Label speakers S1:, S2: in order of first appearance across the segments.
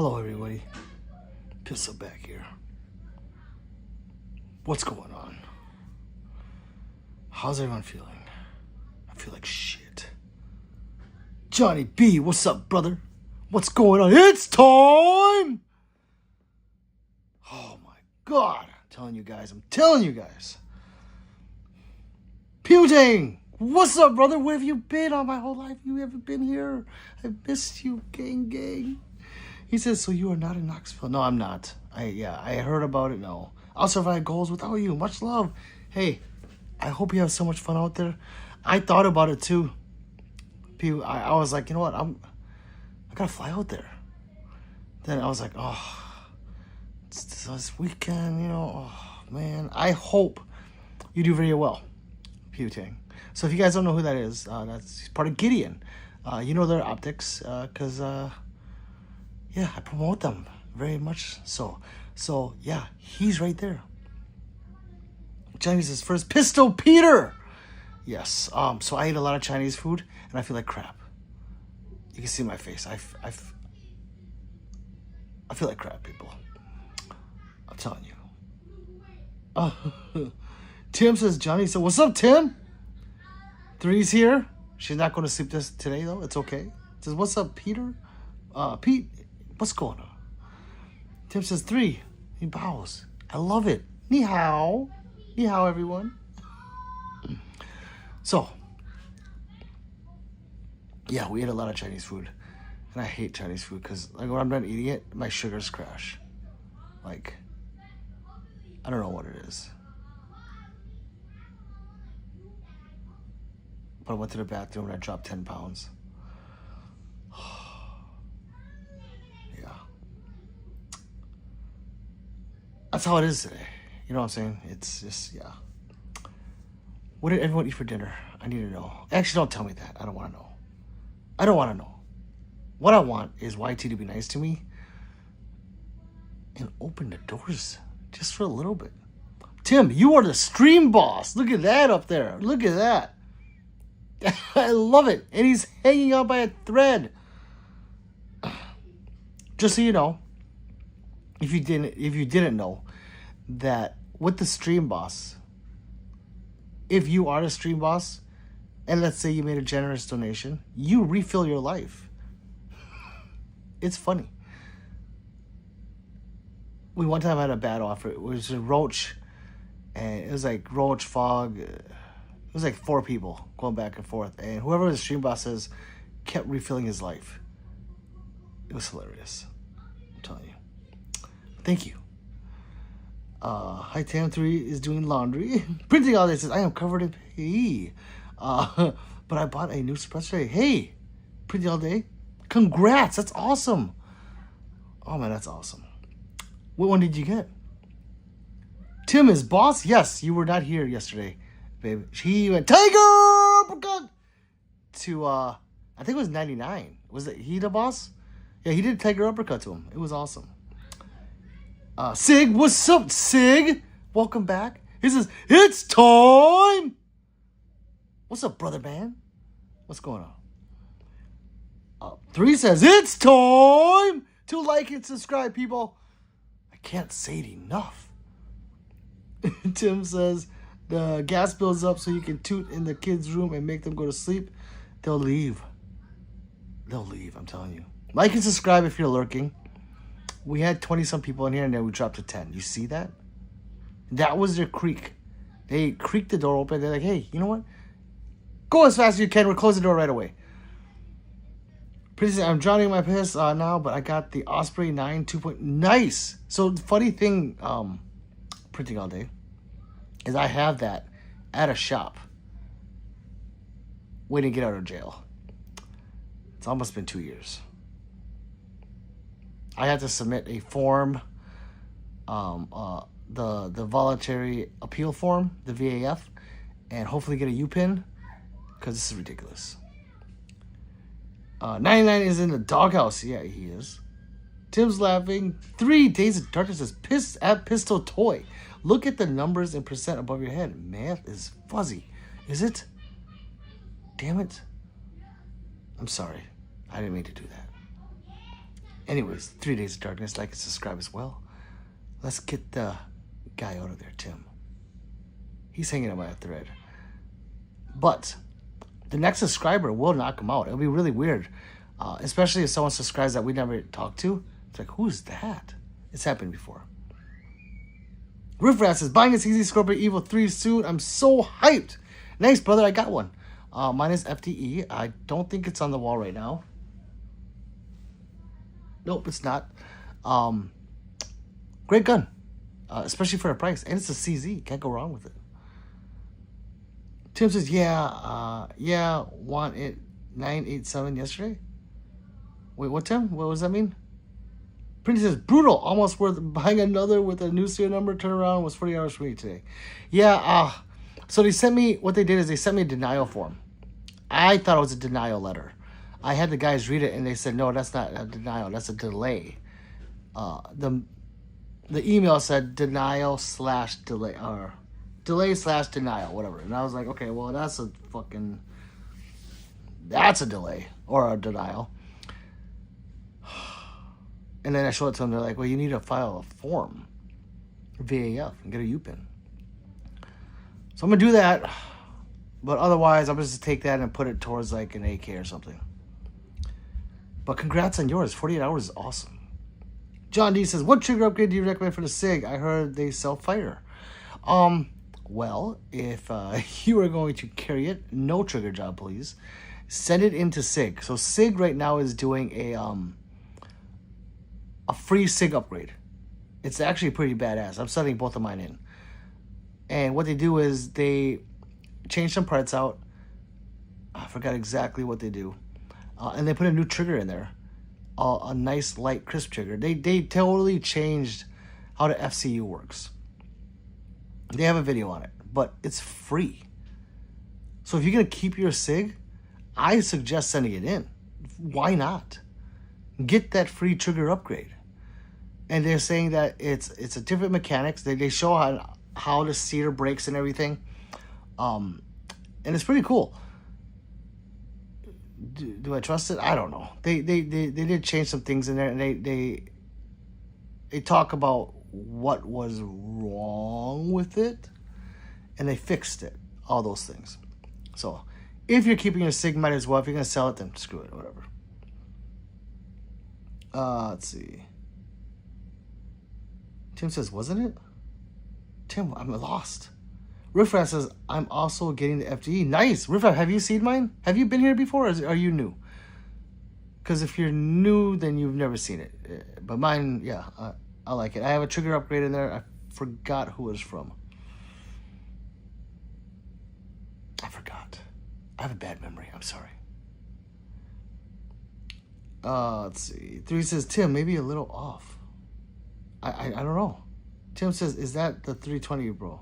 S1: Hello, everybody. Pistol back here. What's going on? How's everyone feeling? I feel like shit. Johnny B, what's up, brother? What's going on? It's time! Oh my god. I'm telling you guys. Pewtang! What's up, brother? Where have you been all my whole life? You haven't been here. I missed you, gang. He says, so you are not in Knoxville? No, I'm not. I heard about it. No. I'll survive goals without you. Much love. Hey, I hope you have so much fun out there. I thought about it too. I was like, you know what? I gotta fly out there. Then I was like, oh, it's this weekend, you know. Oh, man. I hope you do very well, Pewtang. So if you guys don't know who that is, that's part of Gideon. You know their optics, because, yeah, I promote them very much so. So, yeah, he's right there. Chinese is first. Pistol Peter! Yes, so I eat a lot of Chinese food, and I feel like crap. You can see my face. I feel like crap, people. I'm telling you. Tim says, Johnny. So, what's up, Tim? Three's here. She's not going to sleep today, though. It's okay. Says, what's up, Peter? Pete, what's going on? Tim says, 3. He bows. I love it. Ni hao. Ni hao, everyone. So, yeah, we ate a lot of Chinese food. And I hate Chinese food because, like, when I'm done eating it, my sugars crash. Like, I don't know what it is. But I went to the bathroom and I dropped 10 pounds. Yeah. That's how it is today. You know what I'm saying? It's just, yeah. What did everyone eat for dinner? I need to know. Actually, don't tell me that. I don't want to know. I don't want to know. What I want is YT to be nice to me and open the doors just for a little bit. Tim, you are the stream boss. Look at that up there. Look at that. I love it. And he's hanging out by a thread. Just so you know, if you didn't know, that with the stream boss, if you are the stream boss, and let's say you made a generous donation, you refill your life. It's funny. We one time had a bad offer. It was a Roach, and it was like Roach, Fog. It was like 4 people going back and forth, and whoever the stream boss is kept refilling his life. It was hilarious. I'm telling you. Thank you. Hi, Tam3 is doing laundry. Printing all this says, I am covered in pee. But I bought a new suppressor. Hey, Printing all day. Congrats. That's awesome. Oh, man, that's awesome. What one did you get? Tim is boss? Yes, you were not here yesterday, babe. He went Tiger Uppercut to, I think it was 99. Was it he the boss? Yeah, he did Tiger Uppercut to him. It was awesome. Sig, what's up, Sig? Welcome back. He says, it's time. What's up, brother man? What's going on? 3 says, it's time to like and subscribe, people. I can't say it enough. Tim says, the gas bill's up so you can toot in the kids' room and make them go to sleep. They'll leave. I'm telling you. Like and subscribe if you're lurking. We had 20-some people in here, and then we dropped to 10. You see that? That was their creak. They creaked the door open. They're like, hey, you know what? Go as fast as you can. We're closing the door right away. I'm drowning my piss now, but I got the Osprey 9 2. Nice. So, the funny thing, Printing all day, is I have that at a shop waiting to get out of jail. It's almost been 2 years. I had to submit a form, the voluntary appeal form, the VAF, and hopefully get a UPIN, because this is ridiculous. 99 is in the doghouse. Yeah, he is. Tim's laughing. 3 Days of Darkness is pissed at Pistol Toy. Look at the numbers and percent above your head. Math is fuzzy. Is it? Damn it. I'm sorry. I didn't mean to do that. Anyways, 3 Days of Darkness, like and subscribe as well. Let's get the guy out of there, Tim. He's hanging on my thread. But the next subscriber will knock him out. It'll be really weird. Especially if someone subscribes that we never talked to. It's like, who's that? It's happened before. Riffraff says, buying a CZ Scorpion Evil 3 soon. I'm so hyped. Nice, brother. I got one. Mine is FDE. I don't think it's on the wall right now. Nope, it's not. Great gun. Especially for the price. And it's a CZ. Can't go wrong with it. Tim says, yeah, want it 987 yesterday? Wait, what, Tim? What does that mean? Printy says, brutal. Almost worth buying another with a new serial number. Turnaround was 40 hours for me today. Yeah, so they sent me, what they did is they sent me a denial form. I thought it was a denial letter. I had the guys read it, and they said, no, that's not a denial. That's a delay. The email said denial/delay, or delay/denial, whatever. And I was like, okay, well, that's a delay or a denial. And then I showed it to them. They're like, well, you need to file a form, VAF, and get a UPIN. So I'm going to do that. But otherwise, I'm going to just take that and put it towards like an AK or something. But congrats on yours. 48 hours is awesome. John D says, what trigger upgrade do you recommend for the SIG? I heard they sell fire. Well, if you are going to carry it, no trigger job, please. Send it into SIG. So SIG right now is doing a free SIG upgrade. It's actually pretty badass. I'm setting both of mine in. And what they do is they change some parts out. I forgot exactly what they do. And they put a new trigger in there. A nice, light, crisp trigger. They totally changed how the FCU works. They have a video on it. But it's free. So if you're going to keep your SIG, I suggest sending it in. Why not? Get that free trigger upgrade. And they're saying that it's a different mechanics. They show how the cedar breaks and everything. And it's pretty cool. Do I trust it? I don't know. They did change some things in there, and they talk about what was wrong with it, and they fixed it. All those things. So if you're keeping your SIG, might as well. If you're gonna sell it, then screw it, whatever. Let's see. Tim says, wasn't it? Tim, I'm lost. Riffraff says, I'm also getting the FDE. Nice. Riffraff, have you seen mine? Have you been here before, or are you new? Because if you're new, then you've never seen it. But mine, yeah, I like it. I have a trigger upgrade in there. I forgot who it's from. I forgot. I have a bad memory. I'm sorry. Let's see. 3 says, Tim, maybe a little off. I don't know. Tim says, is that the 320, bro?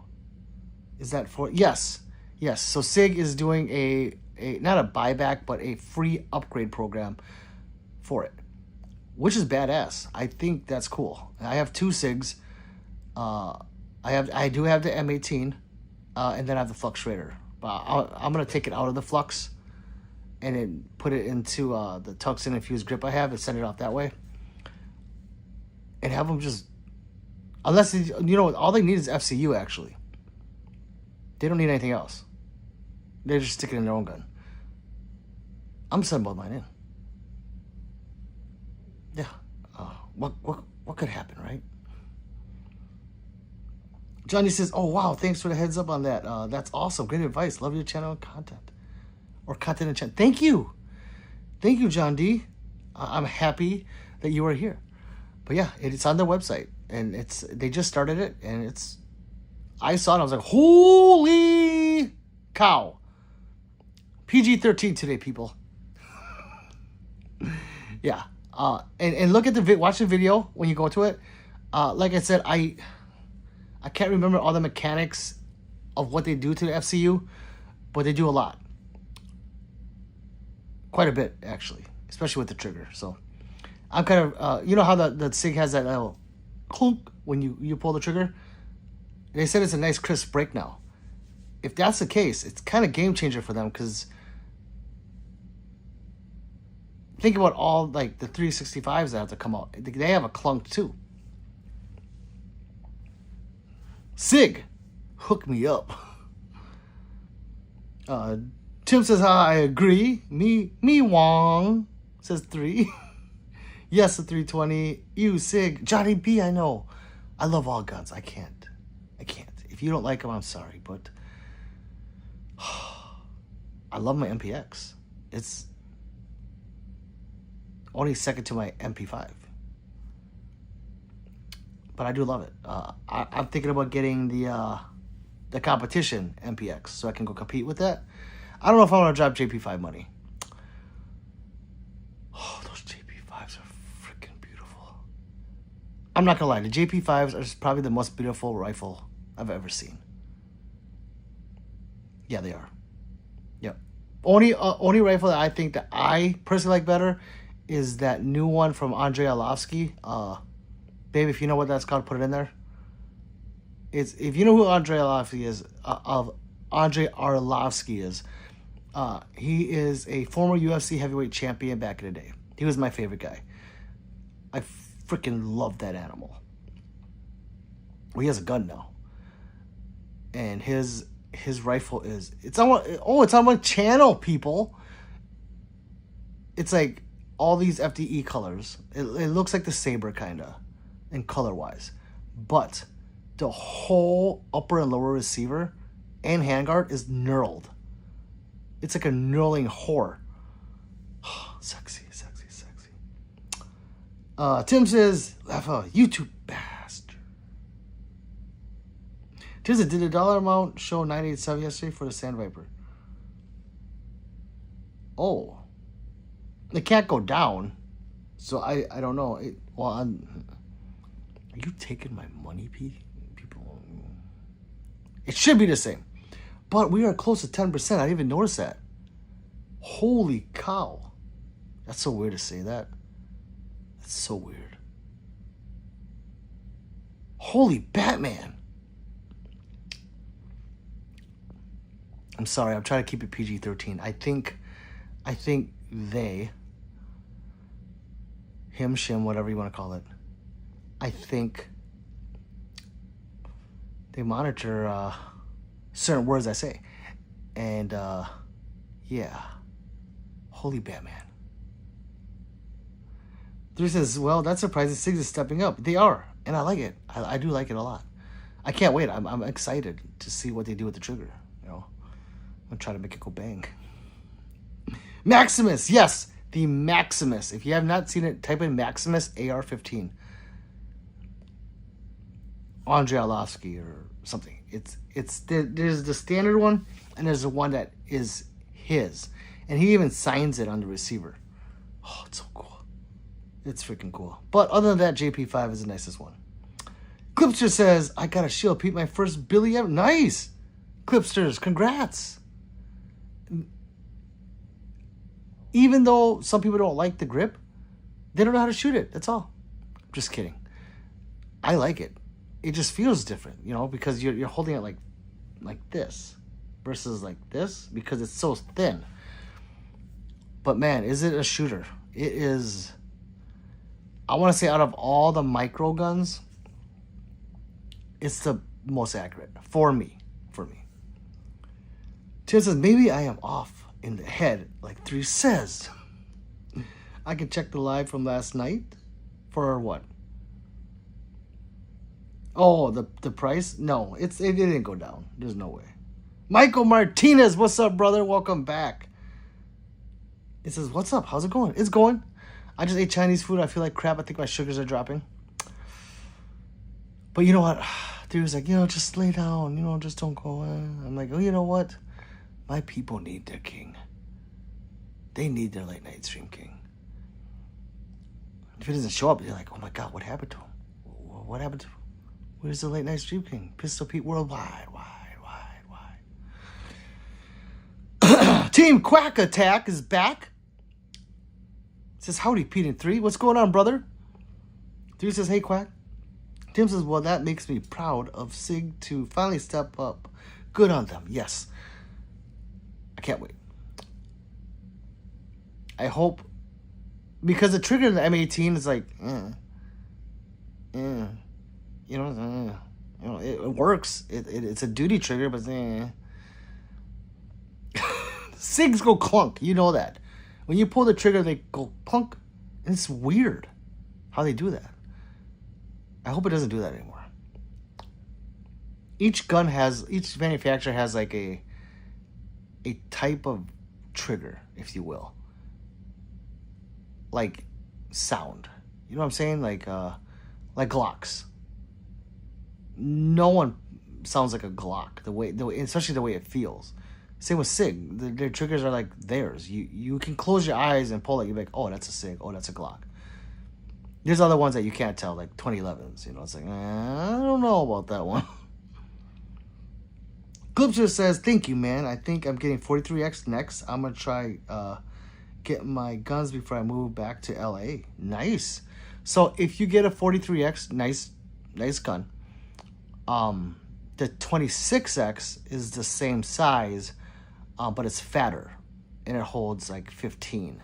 S1: Is that for... Yes. So SIG is doing a not a buyback, but a free upgrade program for it, which is badass. I think that's cool. I have 2 SIGs. I do have the M18, and then I have the Flux Raider. But I'm going to take it out of the Flux and then put it into the tungsten infused grip I have and send it off that way. And have them just... Unless, all they need is FCU, actually. They don't need anything else. They're just sticking in their own gun. I'm sending both mine in. Yeah. What could happen, right? Johnny says, oh, wow, thanks for the heads up on that. That's awesome. Great advice. Love your channel and content. Or content and channel. Thank you. Thank you, John D. I'm happy that you are here. But yeah, it's on their website. And they just started it. And I saw it. I was like, holy cow. PG-13 today, people. Yeah. And look at watch the video when you go to it. Like I said, I can't remember all the mechanics of what they do to the FCU, but they do a lot. Quite a bit, actually, especially with the trigger. So I'm kind of, how the SIG has that little clunk when you pull the trigger? They said it's a nice crisp break now. If that's the case, it's kind of game changer for them, because Think about all like the 365s that have to come out. They have a clunk too. Sig, hook me up. Tim says, I agree. Me Wong says 3. Yes, the 320. You, Sig. Johnny B, I know. I love all guns. I can't. If you don't like them, I'm sorry, but I love my MPX. It's only second to my MP5. But I do love it. I'm thinking about getting the competition MPX so I can go compete with that. I don't know if I want to drop JP5 money. Oh, those JP5s are freaking beautiful. I'm not gonna lie, the JP5s are probably the most beautiful rifle I've ever seen. Yeah, they are. Yep. Only rifle that I think that I personally like better is that new one from Andrei Arlovsky. Babe, if you know what that's called, put it in there. It's, if you know who Andrei Arlovsky is, he is a former UFC heavyweight champion back in the day. He was my favorite guy. I freaking love that animal. Well, he has a gun now, and his rifle is, it's on my channel, people. It's like all these FDE colors. It looks like the Saber kinda, in color wise, but the whole upper and lower receiver and handguard is knurled. It's like a knurling whore. Sexy. Tim says, YouTube bastard. Tim says, did the dollar amount show 987 yesterday for the Sand Viper? Oh. It can't go down. So I don't know. Are you taking my money, people? It should be the same. But we are close to 10%. I didn't even notice that. Holy cow. That's so weird to say that. That's so weird. Holy Batman. I'm sorry. I'm trying to keep it PG-13. I think they, him, shim, whatever you want to call it, I think they monitor certain words I say. And yeah. Holy Batman. 3 says, well, that's surprising. 6 is stepping up. They are, and I like it. I do like it a lot. I can't wait. I'm excited to see what they do with the trigger. You know, I'm gonna try to make it go bang. Maximus, yes, the Maximus. If you have not seen it, type in Maximus AR-15. Andrei Arlovsky or something. There's the standard one, and there's the one that is his, and he even signs it on the receiver. Oh, it's so cool. It's freaking cool. But other than that, JP5 is the nicest one. Clipster says, I got a shield, Pete. My first Billy ever. Nice. Clipsters, congrats. Even though some people don't like the grip, they don't know how to shoot it. That's all. Just kidding. I like it. It just feels different, you know, because you're holding it like this versus like this because it's so thin. But man, is it a shooter? It is. I want to say out of all the micro guns, it's the most accurate for me. Tim says, maybe I am off in the head, like 3 says. I can check the live from last night for what? Oh, the price? No, it didn't go down. There's no way. Michael Martinez, what's up, brother? Welcome back. It says, what's up? How's it going? It's going. I just ate Chinese food. I feel like crap. I think my sugars are dropping. But you know what? Dude was like, just lay down. Just don't go in. I'm like, oh, you know what? My people need their king. They need their late night stream king. If he doesn't show up, you're like, oh my God, what happened to him? What happened to him? Where's the late night stream king? Pistol Pete Worldwide. Why? Team Quack Attack is back. Says, howdy, Pete and 3. What's going on, brother? 3 says, hey, Quack. Tim says, well, that makes me proud of Sig to finally step up. Good on them. Yes. I can't wait. I hope Because the trigger in the M18 is like, it works. It's a duty trigger, but SIGs go clunk. You know that. When you pull the trigger, they go clunk. And it's weird how they do that. I hope it doesn't do that anymore. Each manufacturer has like a type of trigger, if you will. Like sound. You know what I'm saying? Like Glocks. No one sounds like a Glock. The way, especially the way it feels. Same with SIG. Their triggers are like theirs. You can close your eyes and pull it. You're like, oh, that's a SIG. Oh, that's a Glock. There's other ones that you can't tell, like 2011s. You know, it's like, I don't know about that one. Glipster says, thank you, man. I think I'm getting 43X next. I'm going to try getting my guns before I move back to LA. Nice. So if you get a 43X, nice gun. The 26X is the same size, but it's fatter, and it holds like 15.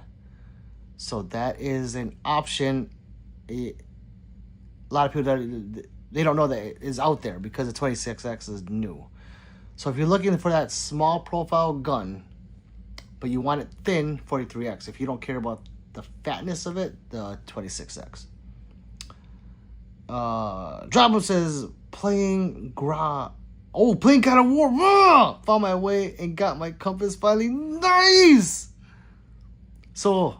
S1: So that is an option. A lot of people they don't know that it is out there because the 26X is new. So if you're looking for that small profile gun, but you want it thin, 43X. If you don't care about the fatness of it, the 26X. Drop says, playing God of War. Found my way and got my compass finally. Nice. So,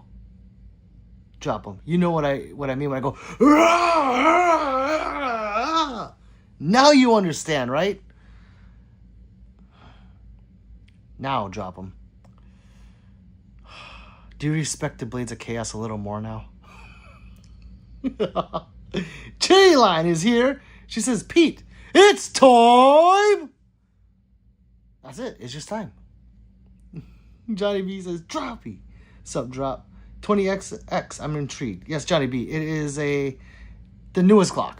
S1: drop them. You know what I mean when I go. Now you understand, right? Now drop them. Do you respect the Blades of Chaos a little more now? J-Line is here. She says, Pete, it's time. That's it. It's just time. Johnny B says, Droppy. Sup, Drop. 20XX. I'm intrigued. Yes, Johnny B. It is the newest Glock.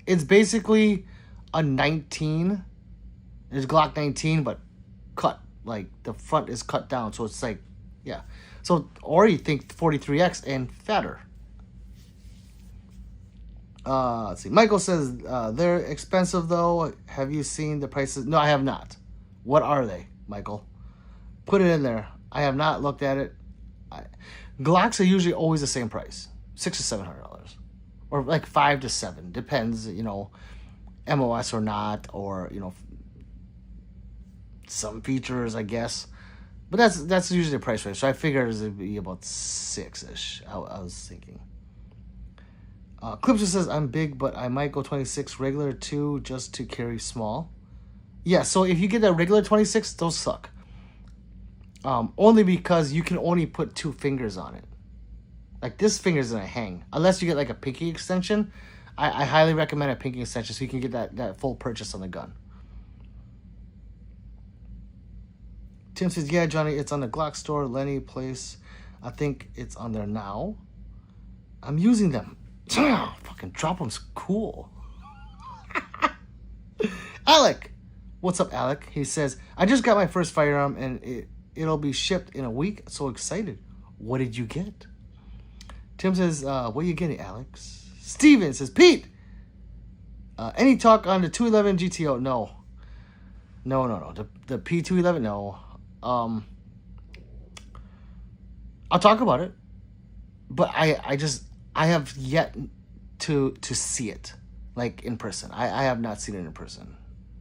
S1: It's basically a 19. It's Glock 19, but cut. Like, the front is cut down. So it's like, yeah. So, or you think 43X and fatter. Let's see. Michael says, they're expensive, though. Have you seen the prices? No, I have not. What are they, Michael? Put it in there. I have not looked at it. Glocks are usually always the same price. $600 to $700. Or like $500 to $700. Depends, MOS or not. Or, some features, I guess. But that's usually the price range. So I figured it would be about $6-ish. I was thinking. Clipser says, I'm big, but I might go 26 regular too, just to carry small. Yeah, so if you get that regular 26, those suck. Only because you can only put 2 fingers on it. Like, this finger's gonna hang. Unless you get like a pinky extension. I highly recommend a pinky extension so you can get that full purchase on the gun. Tim says, yeah, Johnny, it's on the Glock store, Lenny place. I think it's on there now. I'm using them. Fucking drop them's cool. Alec. What's up, Alec? He says, I just got my first firearm and it'll be shipped in a week. So excited. What did you get? Tim says, what are you getting, Alex? Steven says, Pete, any talk on the 211 GTO? No. No. The P211? No. I'll talk about it. But I have yet to see it, like, in person. I have not seen it in person.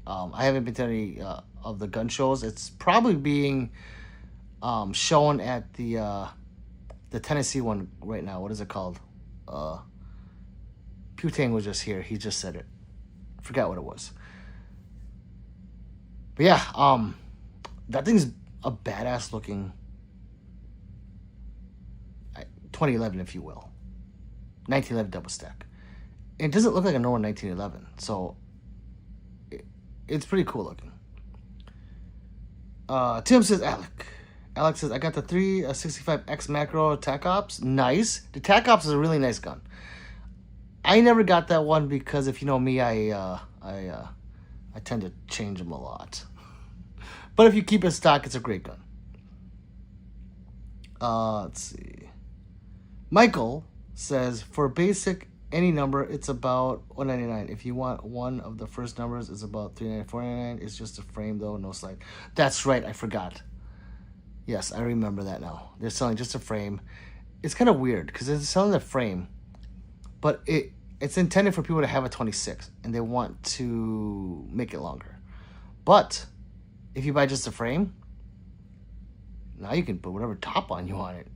S1: I haven't been to any of the gun shows. It's probably being shown at the Tennessee one right now. What is it called? Putang was just here. He just said it. Forgot what it was. But yeah, that thing's a badass looking 2011, if you will. 1911 double stack. It doesn't look like a normal 1911, so it's pretty cool looking. Tim says, Alex says, I got the 365X macro TAC Ops. Nice. The TAC Ops is a really nice gun. I never got that one because if you know me, I tend to change them a lot. But if you keep it stock, it's a great gun. Let's see. Michael says, for basic any number, it's about $199. If you want one of the first numbers, it's about $399, $499. It's just a frame, though, no slide. That's right, I forgot. Yes, I remember that now. They're selling just a frame. It's kind of weird because they're selling the frame, but it's intended for people to have a 26, and they want to make it longer. But if you buy just a frame, now you can put whatever top on you want it.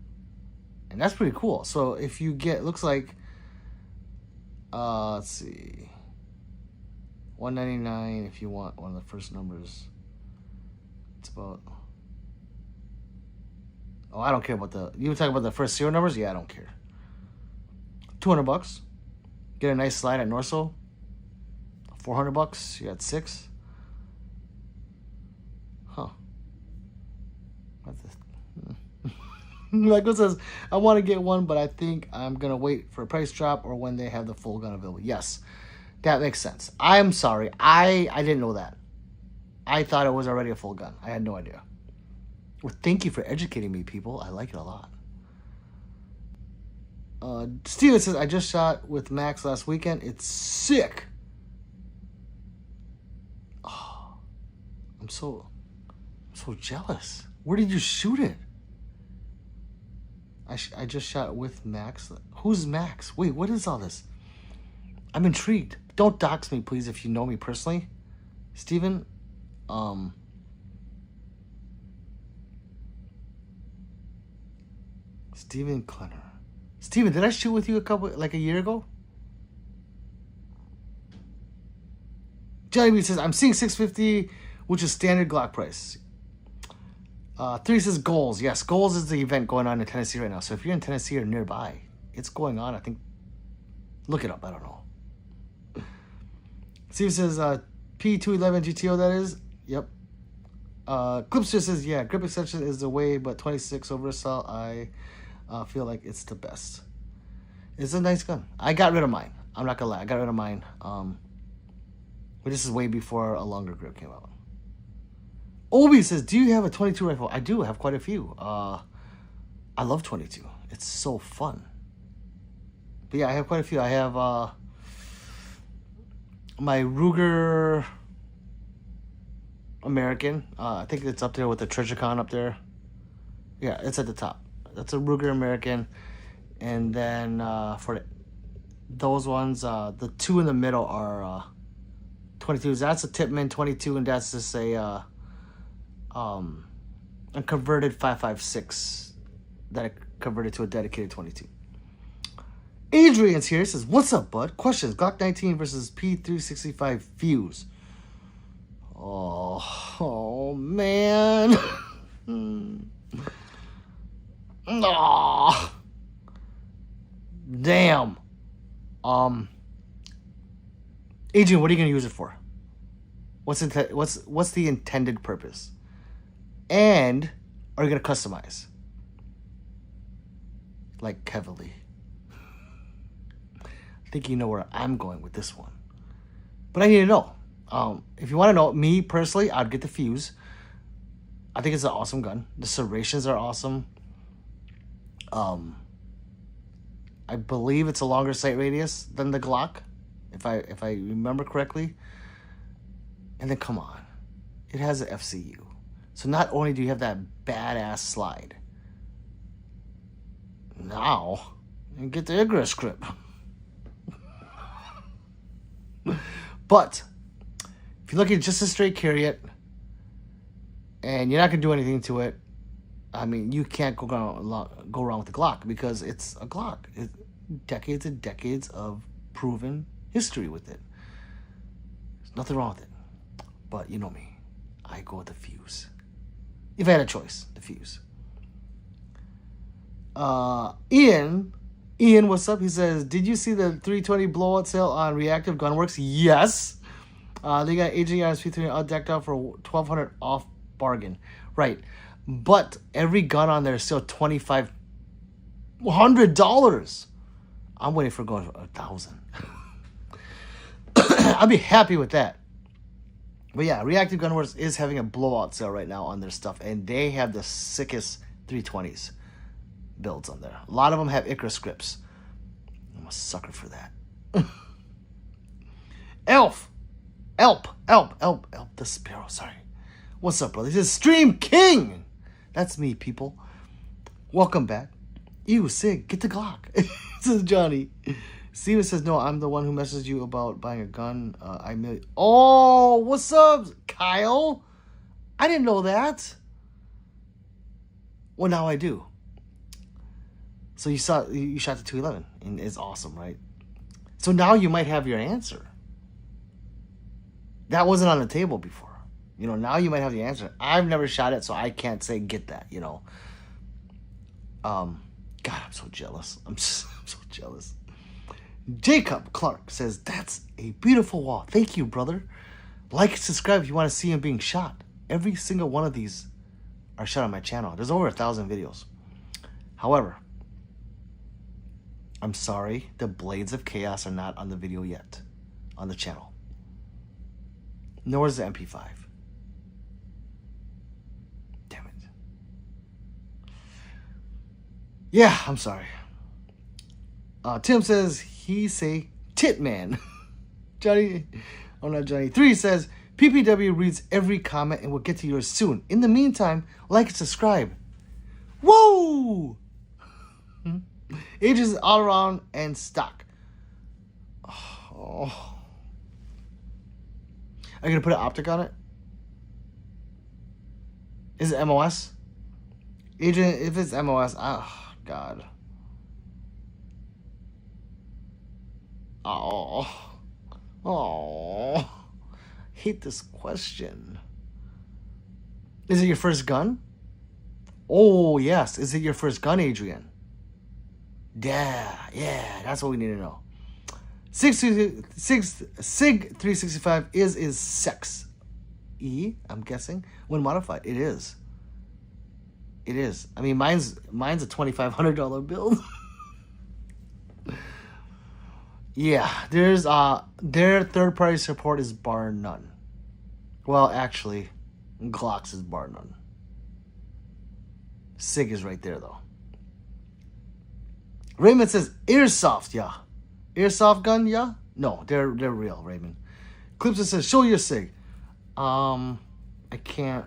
S1: And that's pretty cool. So if you get, looks like, let's see, $199 if you want one of the first numbers. It's about, oh, I don't care about the, you were talking about the first serial numbers? Yeah, I don't care. $200. Get a nice slide at Norso. $400. You got 6. Huh. Michael says, I want to get one, but I think I'm going to wait for a price drop or when they have the full gun available. Yes, that makes sense. I'm sorry. I didn't know that. I thought it was already a full gun. I had no idea. Well, thank you for educating me, people. I like it a lot. Steven says, I just shot with Max last weekend. It's sick. Oh, I'm so jealous. Where did you shoot it? I just shot with Max. Who's Max? Wait, what is all this? I'm intrigued. Don't dox me, please, if you know me personally. Steven, Steven Klenner. Steven, did I shoot with you a year ago? Johnny B says, I'm seeing $650, which is standard Glock price. 3 says Goals. Yes, Goals is the event going on in Tennessee right now. So if you're in Tennessee or nearby, it's going on. I think, look it up. I don't know. Steve says P211 GTO, that is. Yep. Clipster says, yeah, grip extension is the way, but 26 over assault, I feel like it's the best. It's a nice gun. I got rid of mine. I'm not gonna lie. I got rid of mine. But this is way before a longer grip came out. Obi says, do you have a 22 rifle? I do have quite a few. I love 22. It's so fun. But yeah, I have quite a few. I have my Ruger American. I think it's up there with the Treasure Con up there. Yeah, it's at the top. That's a Ruger American. And then for those ones, the two in the middle are 22s. That's a Tipman 22, and that's just a converted 5.56 that I converted to a dedicated 22. Adrian's here. Says, what's up, bud? Questions. Glock 19 versus P365 Fuse. Oh man. Oh, damn. Adrian, what are you gonna use it for? What's the intended purpose? And are you gonna customize? Like heavily. I think you know where I'm going with this one. But I need to know. If you want to know, me personally, I'd get the Fuse. I think it's an awesome gun. The serrations are awesome. I believe it's a longer sight radius than the Glock, if I remember correctly. And then come on, it has an FCU. So not only do you have that badass slide, now you get the Igris grip. But if you're looking just to straight carry it, and you're not gonna do anything to it, I mean, you can't go wrong with the Glock because it's a Glock. It's decades and decades of proven history with it. There's nothing wrong with it. But you know me, I go with the Fuse. If I had a choice, the Fuse. Ian, what's up? He says, did you see the 320 blowout sale on Reactive Gunworks? Yes. They got Agent Arms P3 all decked out for $1,200 off bargain. Right. But every gun on there is still $2,500. I'm waiting for going for $1,000. I'll be happy with that. But yeah, Reactive Gunworks is having a blowout sale right now on their stuff, and they have the sickest 320s. builds on there. A lot of them have Icarus scripts. I'm a sucker for that. Elp the Sparrow, sorry. What's up, brother? This is Stream King. That's me, people. Welcome back. Ew, Sig, get the Glock. This is Johnny. Steven says, no, I'm the one who messaged you about buying a gun. Oh, what's up, Kyle? I didn't know that. Well, now I do. So you shot the 211, and it's awesome, right? So now you might have your answer. That wasn't on the table before. You know, now you might have the answer. I've never shot it, so I can't say get that, you know. God, I'm so jealous. I'm so jealous. Jacob Clark says, that's a beautiful wall. Thank you, brother. Like and subscribe if you want to see him being shot. Every single one of these are shot on my channel. There's over 1,000 videos. However, I'm sorry, the Blades of Chaos are not on the video yet on the channel. Nor is the MP5. Damn it. Yeah, I'm sorry. Tim says, he say tit man. Johnny, oh not Johnny 3 says, PPW reads every comment and we'll get to yours soon. In the meantime, like and subscribe. Whoa! Ages all around and stock. Oh. Are you going to put an optic on it? Is it MOS? Agent, if it's MOS, oh, God. Oh. Hate this question. Is it your first gun? Oh, yes. Is it your first gun, Adrian? Yeah, that's what we need to know. Sig365 is sex. I'm guessing. When modified, it is. It is. I mean, mine's a $2,500 build. Yeah, there's their third-party support is bar none. Well, actually, Glock's is bar none. Sig is right there though. Raymond says airsoft, yeah. Airsoft gun, yeah. No, they're real, Raymond. Clipson says show your Sig. I can't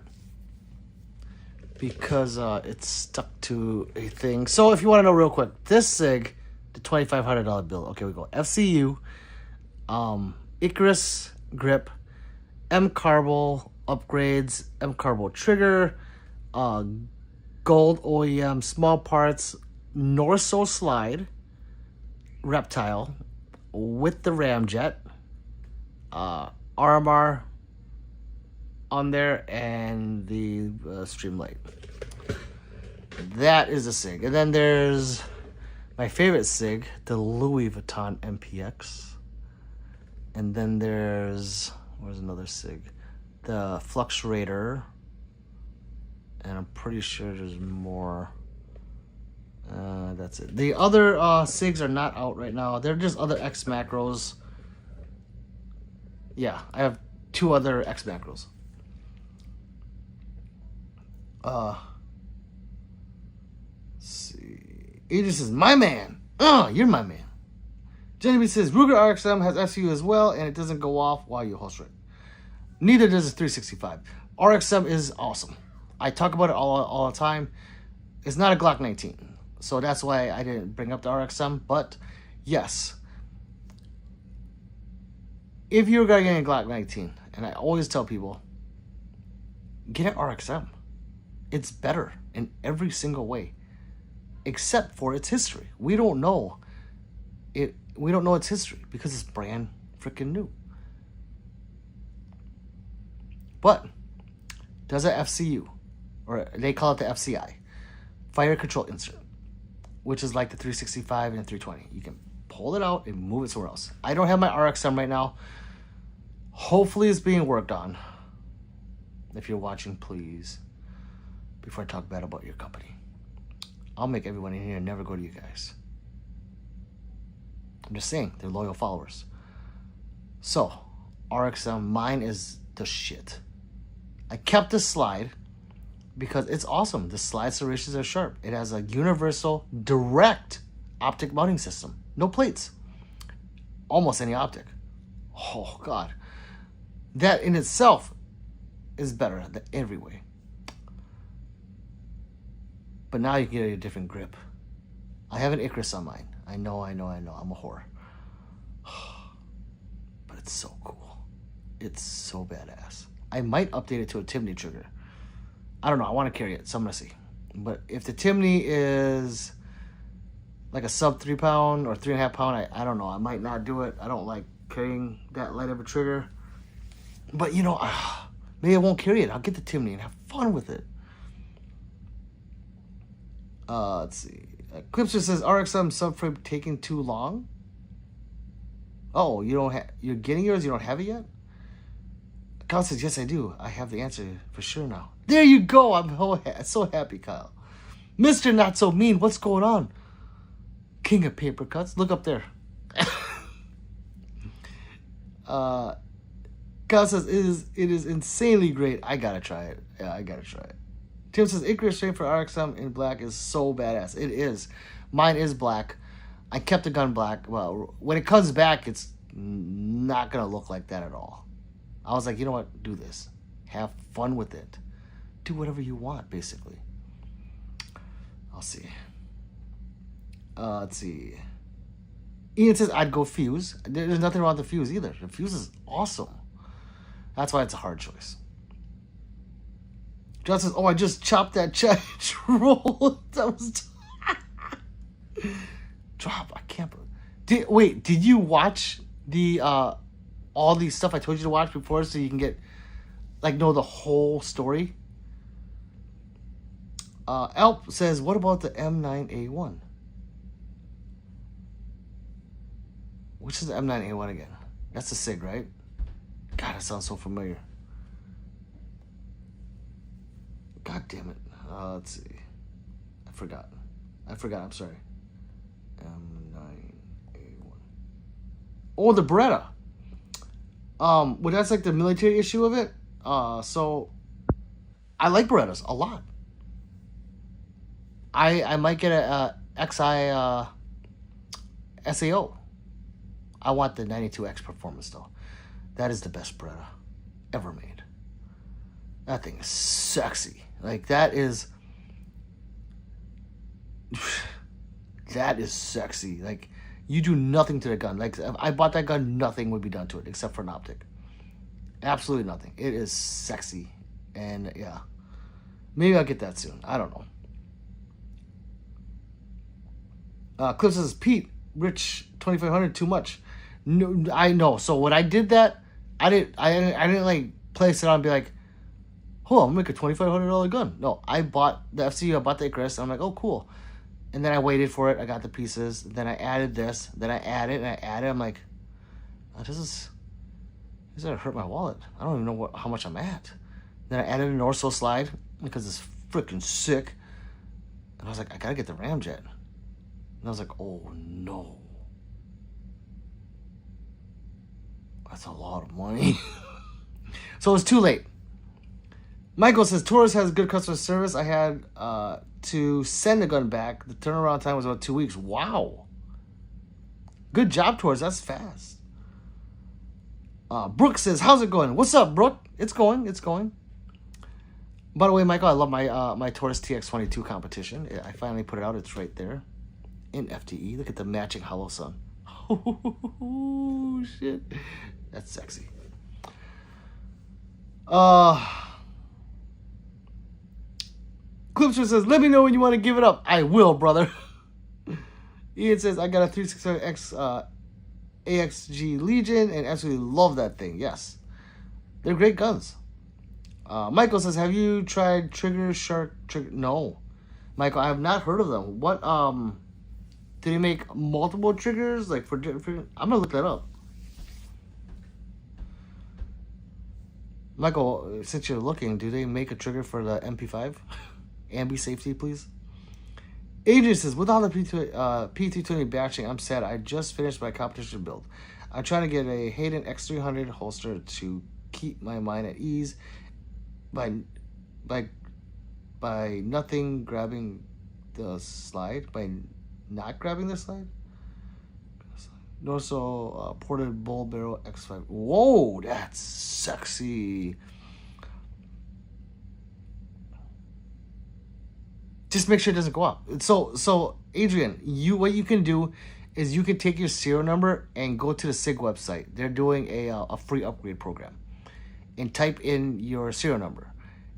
S1: because it's stuck to a thing. So if you want to know real quick, this Sig, the $2,500 bill. Okay, we go FCU, Icarus grip, M Carbo upgrades, M Carbo trigger, gold OEM small parts, Norso slide, reptile with the ramjet, Armory on there, and the Streamlight. That is a Sig. And then there's my favorite Sig, the Louis Vuitton MPX. And then where's another Sig? The Fluxrator. And I'm pretty sure there's more. That's it. The other SIGs are not out right now. They're just other X macros. Yeah, I have 2 other X macros. Let's see. Aegis is my man. Oh, you're my man. Genevieve says Ruger RXM has SU as well, and it doesn't go off while you holster it. Neither does the 365. RXM is awesome. I talk about it all the time. It's not a Glock 19, so that's why I didn't bring up the RXM. But yes, if you're gonna get a Glock 19, and I always tell people, get an RXM. It's better in every single way, except for its history. We don't know it. We don't know its history because it's brand freaking new. But does a FCU, or they call it the FCI, fire control insert, which is like the 365 and 320. You can pull it out and move it somewhere else. I don't have my RXM right now. Hopefully it's being worked on. If you're watching, please, before I talk bad about your company, I'll make everyone in here never go to you guys. I'm just saying, they're loyal followers. So, RXM, mine is the shit. I kept the slide. because it's awesome. The slide serrations are sharp. It has a universal direct optic mounting system. No plates. Almost any optic. Oh, God. That in itself is better in every way. But now you can get a different grip. I have an Icarus on mine. I know. I'm a whore. But it's so cool. It's so badass. I might update it to a Timney trigger. I don't know. I want to carry it, so I'm going to see. But if the Timney is like a sub 3 pound or 3.5 pound, I don't know. I might not do it. I don't like carrying that light of a trigger. But, you know, maybe I won't carry it. I'll get the Timney and have fun with it. Let's see. Clipster says RXM subframe taking too long. Oh, you don't have. You're getting yours. You don't have it yet. Kyle says yes, I do. I have the answer for sure now. There you go. I'm so happy, Kyle. Mr. Not So Mean. What's going on? King of paper cuts. Look up there. Kyle says it is insanely great. I gotta try it. Yeah, I gotta try it. Tim says, Icarus straight for RXM in black is so badass. It is. Mine is black. I kept the gun black. Well, when it comes back, it's not going to look like that at all. I was like, you know what? Do this. Have fun with it. Do whatever you want, basically. I'll see. Let's see. Ian says, I'd go fuse. There's nothing wrong with the fuse either. The fuse is awesome. That's why it's a hard choice. John says, oh, I just chopped that charge roll. That was... Drop. I can't believe... Wait, did you watch the all the stuff I told you to watch before so you can get, like, know the whole story? Elp says, what about the M9A1? Which is the M9A1 again? That's the SIG, right? God, that sounds so familiar. God damn it. Let's see. I forgot. I'm sorry. M9A1. Oh, the Beretta. Well, that's like the military issue of it. So I like Berettas a lot. I might get a XI SAO. I want the 92X performance though. That is the best Beretta ever made. That thing is sexy. Like, that is sexy. Like, you do nothing to the gun. Like, if I bought that gun, nothing would be done to it except for an optic. Absolutely nothing. It is sexy. And, yeah. Maybe I'll get that soon. I don't know. Cliff says, Pete, Rich, 2,500, too much. No, I know. So, when I did that, I didn't like, place it on and be like, oh, I'm going to make a $2,500 gun. No, I bought the FCU, I bought the Icarus, and I'm like, oh, cool. And then I waited for it, I got the pieces, then I added this, then I added, and I added, I'm like, oh, this is going to hurt my wallet. I don't even know how much I'm at. Then I added an Orso slide, because it's freaking sick. And I was like, I got to get the Ramjet. And I was like, oh, no. That's a lot of money. So it's too late. Michael says, Taurus has good customer service. I had to send the gun back. The turnaround time was about 2 weeks. Wow. Good job, Taurus. That's fast. Brooke says, how's it going? What's up, Brooke? It's going. By the way, Michael, I love my my Taurus TX22 competition. I finally put it out. It's right there in FTE. Look at the matching hollow sun. Oh, shit. That's sexy. Clipster says, let me know when you want to give it up. I will, brother. Ian says, I got a 365X AXG Legion and absolutely love that thing. Yes. They're great guns. Michael says, have you tried Trigger Shark Trigger? No. Michael, I have not heard of them. What, do they make multiple triggers? Like, for different... I'm going to look that up. Michael, since you're looking, do they make a trigger for the MP5? Ambi safety, please. Adrian says, with all the P320 batching, I'm sad. I just finished my competition build. I'm trying to get a Hayden X300 holster to keep my mind at ease by by nothing grabbing the slide, by not grabbing the slide. Also, ported bull barrel X5. Whoa, that's sexy. Just make sure it doesn't go up. So Adrian, what you can do is you can take your serial number and go to the SIG website. They're doing a free upgrade program, and type in your serial number.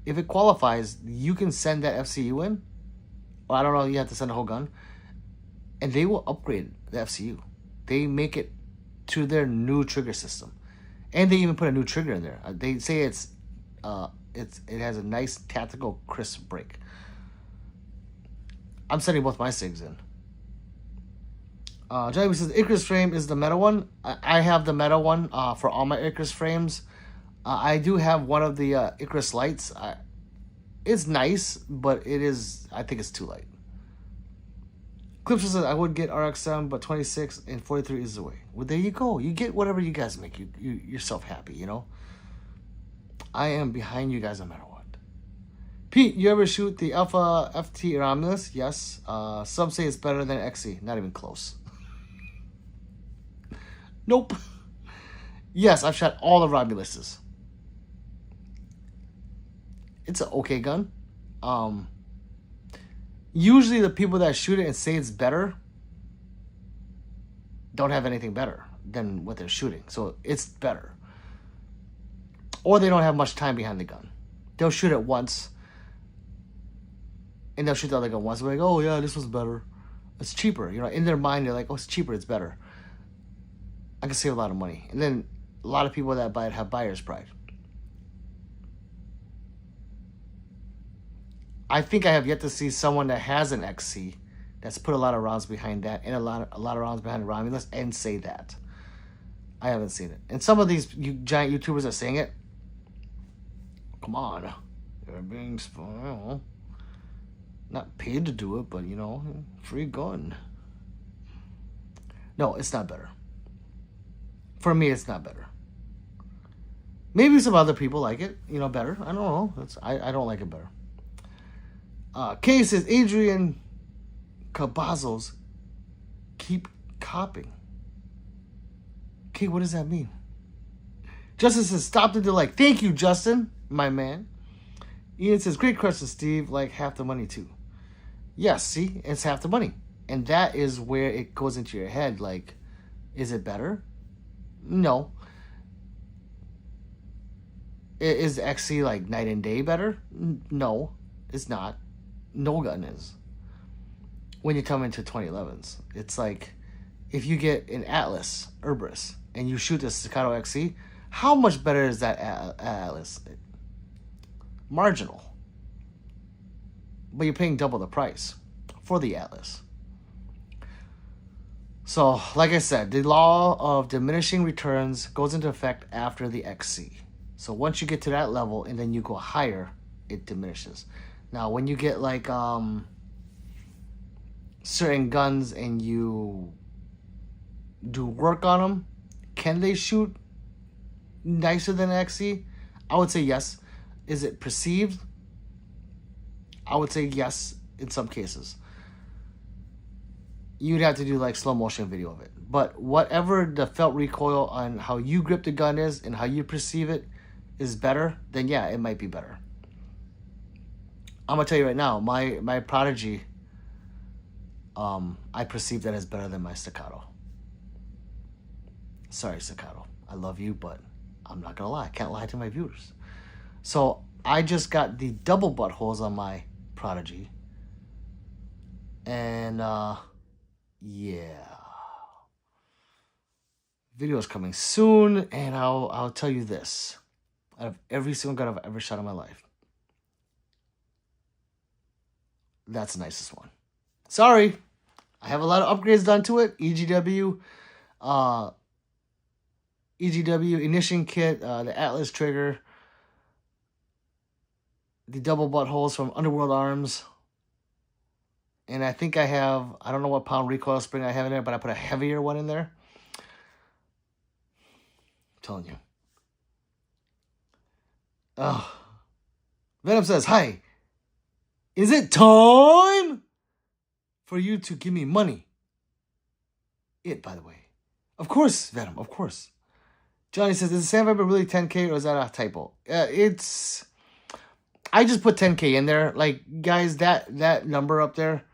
S1: If it qualifies, you can send that FCU in. Or I don't know, you have to send a whole gun, and they will upgrade the FCU. They make it to their new trigger system, and they even put a new trigger in there. They say it has a nice tactical crisp break. I'm sending both my SIGs in. Johnny says Icarus frame is the meta one. I have the meta one for all my Icarus frames. I do have one of the Icarus lights. It's nice, but I think it's too light. Clips says I would get RXM, but 26 and 43 is the way. Well, there you go. You get whatever you guys make yourself happy, you know? I am behind you guys no matter what. Pete, you ever shoot the Alpha FT Romulus? Yes. Some say it's better than XE. Not even close. Nope. Yes, I've shot all the Romuluses. It's an okay gun. Usually the people that shoot it and say it's better don't have anything better than what they're shooting. So it's better. Or they don't have much time behind the gun. They'll shoot it once, and they'll shoot the other gun once. They're like, oh yeah, this was better. It's cheaper. You know, in their mind, they're like, oh, it's cheaper, it's better. I can save a lot of money. And then a lot of people that buy it have buyer's pride. I think I have yet to see someone that has an XC that's put a lot of rounds behind that and a lot of rounds behind Romulus and say that. I haven't seen it. And some of these giant YouTubers are saying it. Come on. They're being not paid to do it, but, you know, free gun. No, it's not better. For me, it's not better. Maybe some other people like it, you know, better. I don't know. I don't like it better. Kay says, Adrian Cabazos keep copping. Kay, what does that mean? Justin says, stop the delay. Thank you, Justin, my man. Ian says, great question, Steve. Like half the money, too. Yes, see? It's half the money. And that is where it goes into your head. Like, is it better? No. Is XC like night and day better? No, it's not. No gun is. When you come into 2011s, it's like if you get an Atlas Urberus and you shoot the Staccato XC, how much better is that Atlas? Marginal. But you're paying double the price for the Atlas. So, like I said, the law of diminishing returns goes into effect after the XC. So once you get to that level and then you go higher, it diminishes. Now, when you get like certain guns and you do work on them, can they shoot nicer than XC? I would say yes. Is it perceived? I would say yes in some cases. You'd have to do like slow motion video of it. But whatever the felt recoil on how you grip the gun is and how you perceive it is better, then yeah, it might be better. I'm gonna tell you right now, my Prodigy, I perceive that as better than my Staccato. Sorry, Staccato. I love you, but I'm not gonna lie. I can't lie to my viewers. So I just got the double butt holes on my Prodigy. And yeah. Video's coming soon, and I'll tell you this. Out of every single gun I've ever shot in my life, that's the nicest one. Sorry. I have a lot of upgrades done to it. EGW ignition kit, the Atlas trigger, the double butt holes from Underworld Arms. And I think I have, I don't know what pound recoil spring I have in there, but I put a heavier one in there. I'm telling you. Oh. Venom says, hi. Is it time for you to give me money? By the way. Of course, Venom, of course. Johnny says, is the Sandviper really 10K or is that a typo? It's... I just put 10K in there. Like, guys, that number up there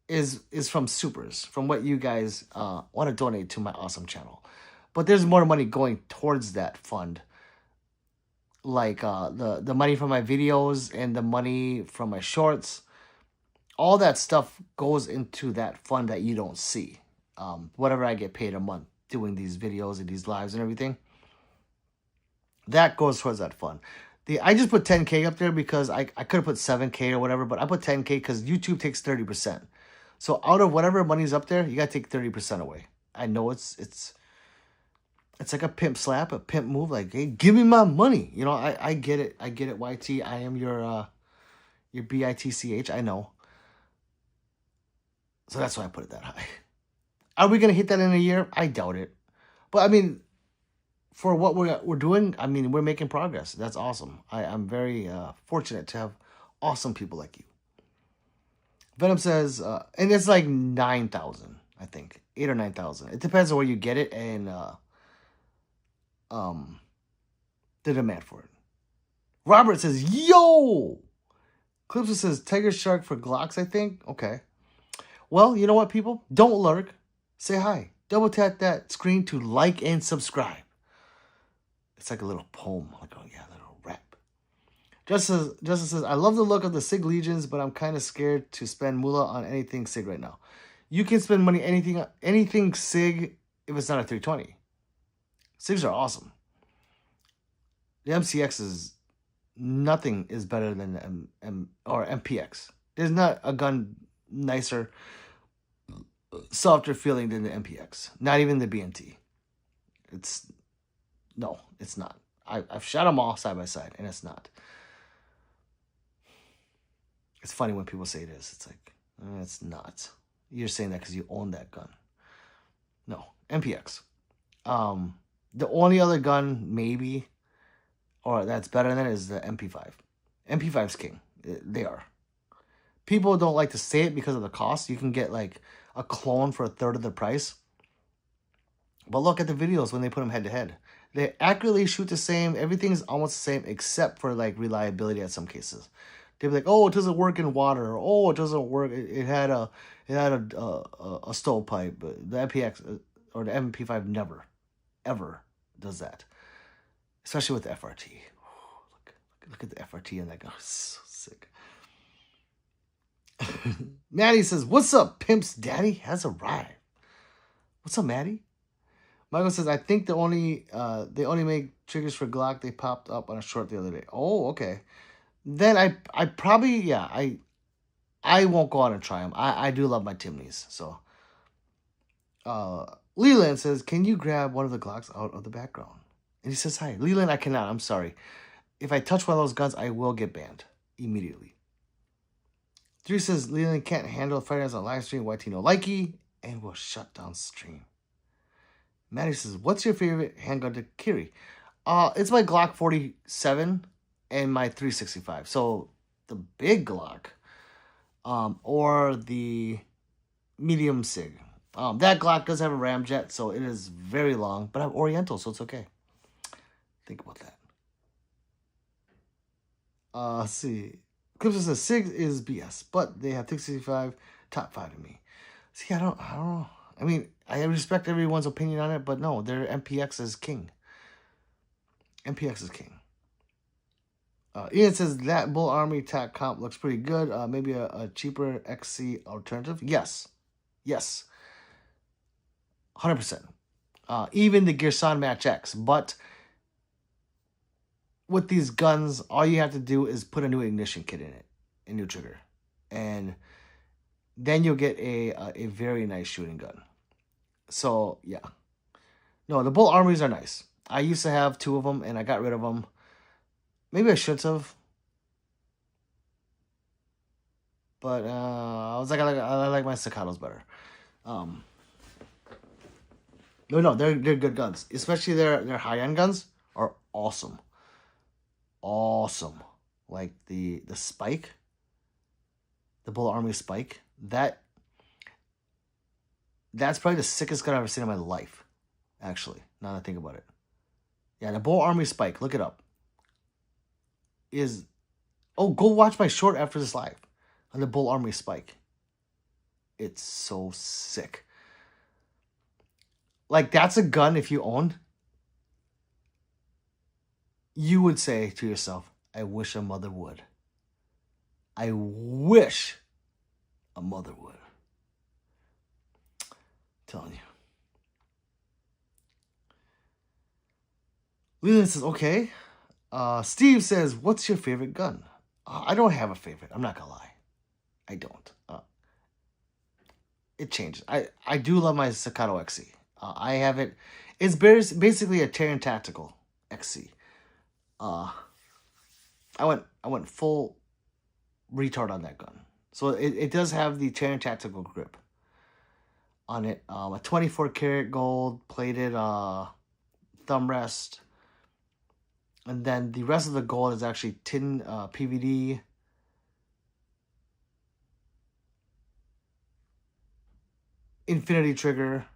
S1: is from supers, from what you guys want to donate to my awesome channel. But there's more money going towards that fund. Like the money from my videos and the money from my shorts. All that stuff goes into that fund that you don't see. Whatever I get paid a month doing these videos and these lives and everything. That goes towards that fund. I just put 10K up there because I could have put 7K or whatever, but I put 10K because YouTube takes 30%. So out of whatever money's up there, you got to take 30% away. I know it's like a pimp slap, a pimp move. Like, hey, give me my money. You know, I get it. I get it, YT. I am your BITCH. I know. So that's why I put it that high. Are we going to hit that in a year? I doubt it. But, I mean, for what we're doing, I mean, we're making progress. That's awesome. I'm very fortunate to have awesome people like you. Venom says, and it's like 9,000, I think. 8 or 9,000. It depends on where you get it and the demand for it. Robert says, yo! Clipser says, Tiger Shark for Glocks, I think. Okay. Well, you know what, people? Don't lurk. Say hi. Double tap that screen to like and subscribe. It's like a little poem. Like, oh, yeah, a little rap. Justice says, I love the look of the SIG Legions, but I'm kind of scared to spend moolah on anything SIG right now. You can spend money anything SIG if it's not a 320. SIGs are awesome. The MCX is... Nothing is better than MPX. There's not a gun nicer, softer feeling than the MPX. Not even the BNT. No, it's not. I've shot them all side by side, and it's not. It's funny when people say it is. It's like, it's not. You're saying that because you own that gun. No, MPX. The only other gun, maybe, or that's better than it, is the MP5. MP5's king. They are. People don't like to say it because of the cost. You can get like a clone for a third of the price. But look at the videos when they put them head to head. They accurately shoot the same. Everything's almost the same except for like reliability at some cases. They'd be like, oh, it doesn't work in water. Or, oh, it doesn't work. It had a stovepipe. But the MPX or the MP5 never, ever does that. Especially with the FRT. Look at the FRT in that gun. So sick. Maddie says, what's up, Pimp's daddy has arrived. What's up, Maddie? Michael says, I think they only make triggers for Glock. They popped up on a short the other day. Oh, okay. Then I probably, yeah, I won't go out and try them. I do love my Timneys. So, Leland says, can you grab one of the Glocks out of the background? And he says, hi. Leland, I cannot. I'm sorry. If I touch one of those guns, I will get banned immediately. 3 says, Leland can't handle firearms on live stream. YT no likey. And will shut down stream. Maddie says, what's your favorite handgun to carry? It's my Glock 47 and my 365. So the big Glock or the medium SIG. That Glock does have a ramjet, so it is very long. But I'm Oriental, so it's okay. Think about that. Let's see. Clipser says SIG is BS, but they have 365 top 5 to me. See, I don't know. I mean, I respect everyone's opinion on it, but no, their MPX is king. MPX is king. Ian says that Bull Armory TAC comp looks pretty good. Maybe a cheaper XC alternative. Yes. 100%. Even the Gearson Match X. But with these guns, all you have to do is put a new ignition kit in it. A new trigger. And then you'll get a very nice shooting gun. So, yeah. No, the Bull Armories are nice. I used to have 2 of them, and I got rid of them. Maybe I should have. But I was like, I like my staccatos better. No, they're good guns. Especially their high-end guns are awesome. Awesome. Like the Spike. the Bull Armory Spike. That's probably the sickest gun I've ever seen in my life, actually, now that I think about it. Yeah, the Bull Armory Spike, look it up. Oh, go watch my short after this live on the Bull Armory Spike. It's so sick. Like, that's a gun, if you own, you would say to yourself, I wish a mother would. I wish a mother would. I'm telling you. Leland says, okay. Steve says, what's your favorite gun? I don't have a favorite. I'm not going to lie. I don't. It changes. I do love my Staccato XC. I have it. It's basically a Terran Tactical XC. I went full retard on that gun. So it does have the Terran Tactical grip on it. A 24 karat gold plated thumb rest. And then the rest of the gold is actually tin PVD. Infinity trigger.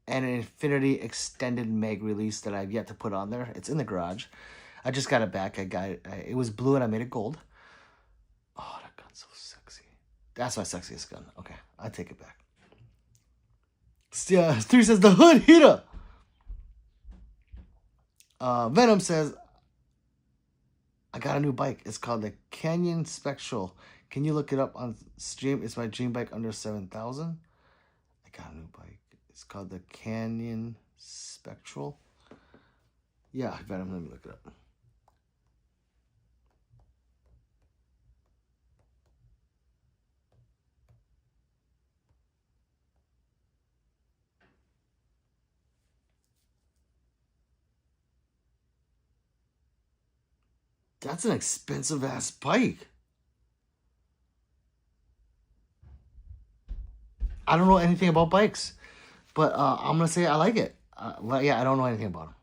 S1: And an Infinity extended mag release that I've yet to put on there. It's in the garage. I just got it back. It was blue and I made it gold. Oh, that gun's so sexy. That's my sexiest gun. Okay, I take it back. Stu says the hood heater. Venom says, I got a new bike. It's called the Canyon Spectral. Can you look it up on stream? It's my dream bike under 7,000. I got a new bike. It's called the Canyon Spectral. Yeah, Venom, let me look it up. That's an expensive ass bike. I don't know anything about bikes, but I'm going to say I like it. Well, yeah, I don't know anything about them.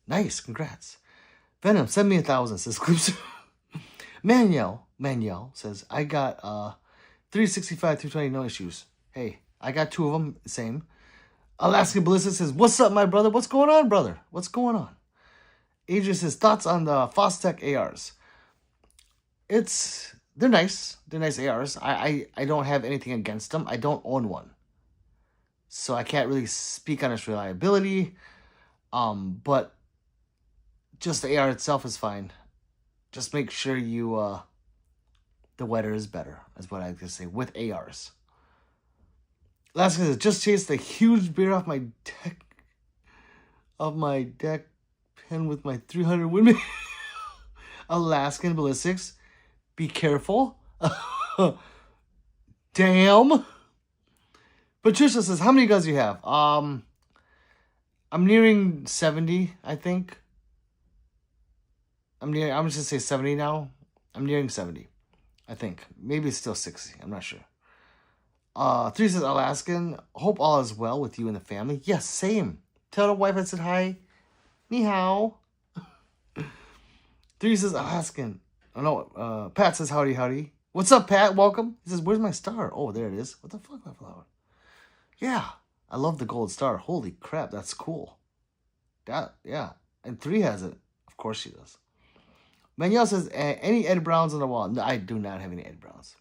S1: Nice, congrats. Venom, send me 1,000, says Clips. Manuel says, I got 365, 320, no issues. Hey, I got 2 of them, same. Alaska Ballista says, what's up, my brother? What's going on, brother? What's going on? Adrian says, thoughts on the Fostech ARs? They're nice. They're nice ARs. I don't have anything against them. I don't own one. So I can't really speak on its reliability. But just the AR itself is fine. Just make sure the weather is better, is what I could say, with ARs. Last one says, just chased a huge bear off my deck pen with my 300 Windman. Alaskan Ballistics. Be careful. Damn. Patricia says, how many guns do you have? I'm nearing 70, I think. I'm just gonna say 70 now. I'm nearing 70, I think. Maybe it's still 60. I'm not sure. 3 says, Alaskan. Hope all is well with you and the family. Yes, same. Tell the wife I said hi. Ni hao. 3 says, Alaskan. Oh, no. Pat says, howdy, howdy. What's up, Pat? Welcome. He says, where's my star? Oh, there it is. What the fuck, my flower? Yeah. I love the gold star. Holy crap, that's cool. Yeah. And 3 has it. Of course she does. Manuel says, any Ed Browns on the wall? No, I do not have any Ed Browns.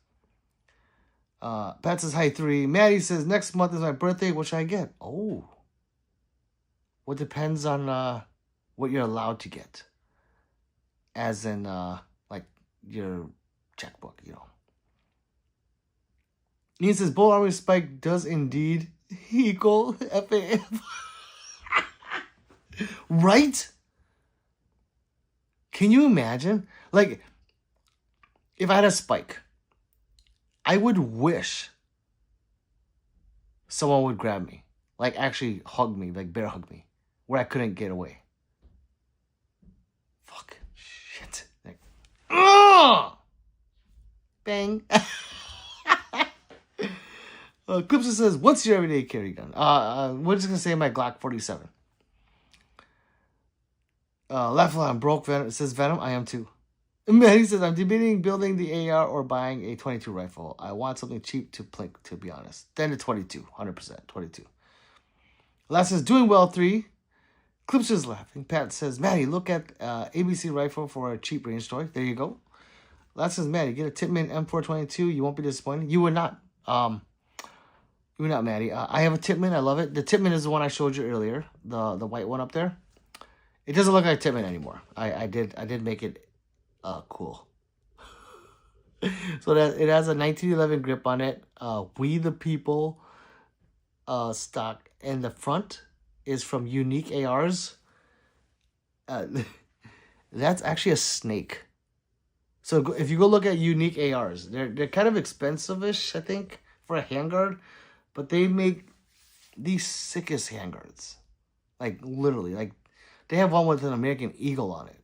S1: Pat says, hi, 3. Maddie says, next month is my birthday. What should I get? Oh. Well, it depends on what you're allowed to get. As in, like, your checkbook, you know. He says, Bull Armory Spike does indeed equal FAF. Right? Can you imagine? Like, if I had a Spike, I would wish someone would grab me. Like, actually hug me, like bear hug me, where I couldn't get away. Fuck. Shit. Like, bang. Clipson says, what's your everyday carry gun? We're just going to say my Glock 47. Laugh I'm broke, Venom. It says Venom. I am too. Manny says, I'm debating building the AR or buying a 22 rifle. I want something cheap to plink, to be honest. Then the 22, 100%, 22. Last says, doing well, 3. Clips is laughing. Pat says, Maddie, look at ABC rifle for a cheap range toy. There you go. Last says, Maddie, get a Tippmann M422. You won't be disappointed. You would not. You would not, Maddie. I have a Tippmann. I love it. The Tippmann is the one I showed you earlier. The white one up there. It doesn't look like Tippmann anymore. I did make it cool. So that it has a 1911 grip on it. We the People stock. And the front is from Unique ARs. That's actually a snake. So if you go look at Unique ARs, they're kind of expensive-ish, I think, for a handguard. But they make the sickest handguards. Like, literally. Like, they have one with an American Eagle on it.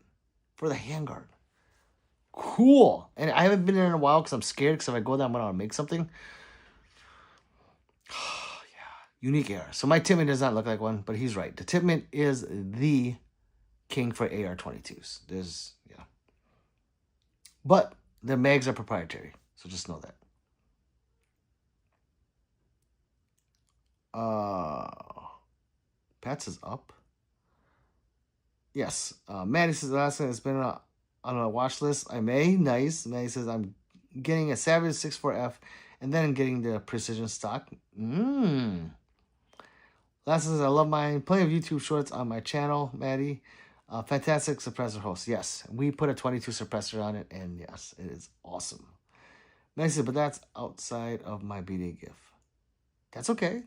S1: For the handguard. Cool. And I haven't been in a while because I'm scared. Because if I go there, I'm going to make something. Unique AR. So my Tippmann does not look like one, but he's right. The Tippmann is the king for AR-22s. Yeah. But the mags are proprietary, so just know that. Pats is up. Yes. Maddie says, last thing it's been on a watch list. I may. Nice. Maddie says, I'm getting a Savage 6.4F and then getting the precision stock. Last says, I love mine. Plenty of YouTube shorts on my channel, Maddie. Fantastic suppressor host. Yes, we put a 22 suppressor on it, and yes, it is awesome. Maddie says, but that's outside of my B-Day gift. That's okay.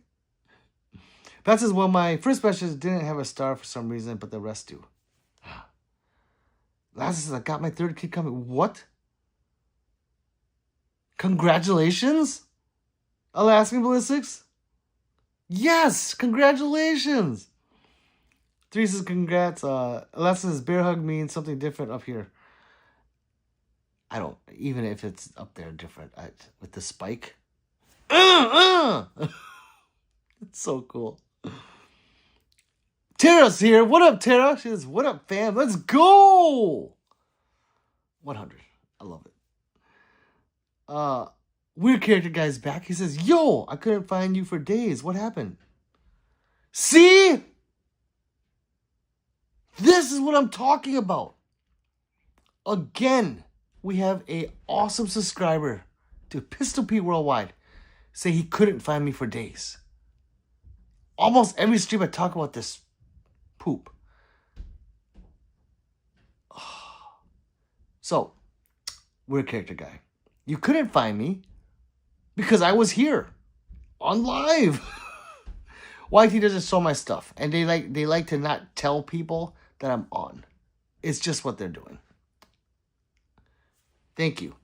S1: Pat says, well, my first specials didn't have a star for some reason, but the rest do. Last says, I got my 3rd kid coming. What? Congratulations? Alaskan Ballistics? Yes! Congratulations! 3 says, congrats. Last says, bear hug means something different up here. I don't, even if it's up there different. With the spike. It's so cool. Tara's here. What up, Tara? She says, what up, fam? Let's go! 100. I love it. Weird Character Guy's back. He says, yo, I couldn't find you for days. What happened? See? This is what I'm talking about. Again, we have a awesome subscriber to Pistol Pete Worldwide say he couldn't find me for days. Almost every stream I talk about this poop. So, Weird Character Guy. You couldn't find me because I was here on live. YT doesn't show my stuff, and they like to not tell people that I'm on. It's just what they're doing. Thank you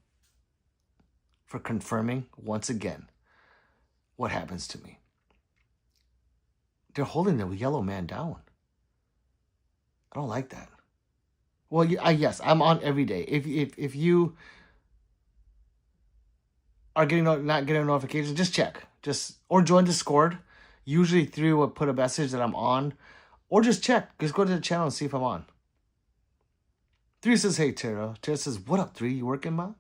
S1: for confirming once again what happens to me. They're holding the yellow man down. I don't like that. Well, yes, I'm on every day. If you are not getting a notification, just check. Or join Discord. Usually 3 will put a message that I'm on. Or just check. Just go to the channel and see if I'm on. 3 says, hey, Tara. Tara says, what up, 3? You working, ma?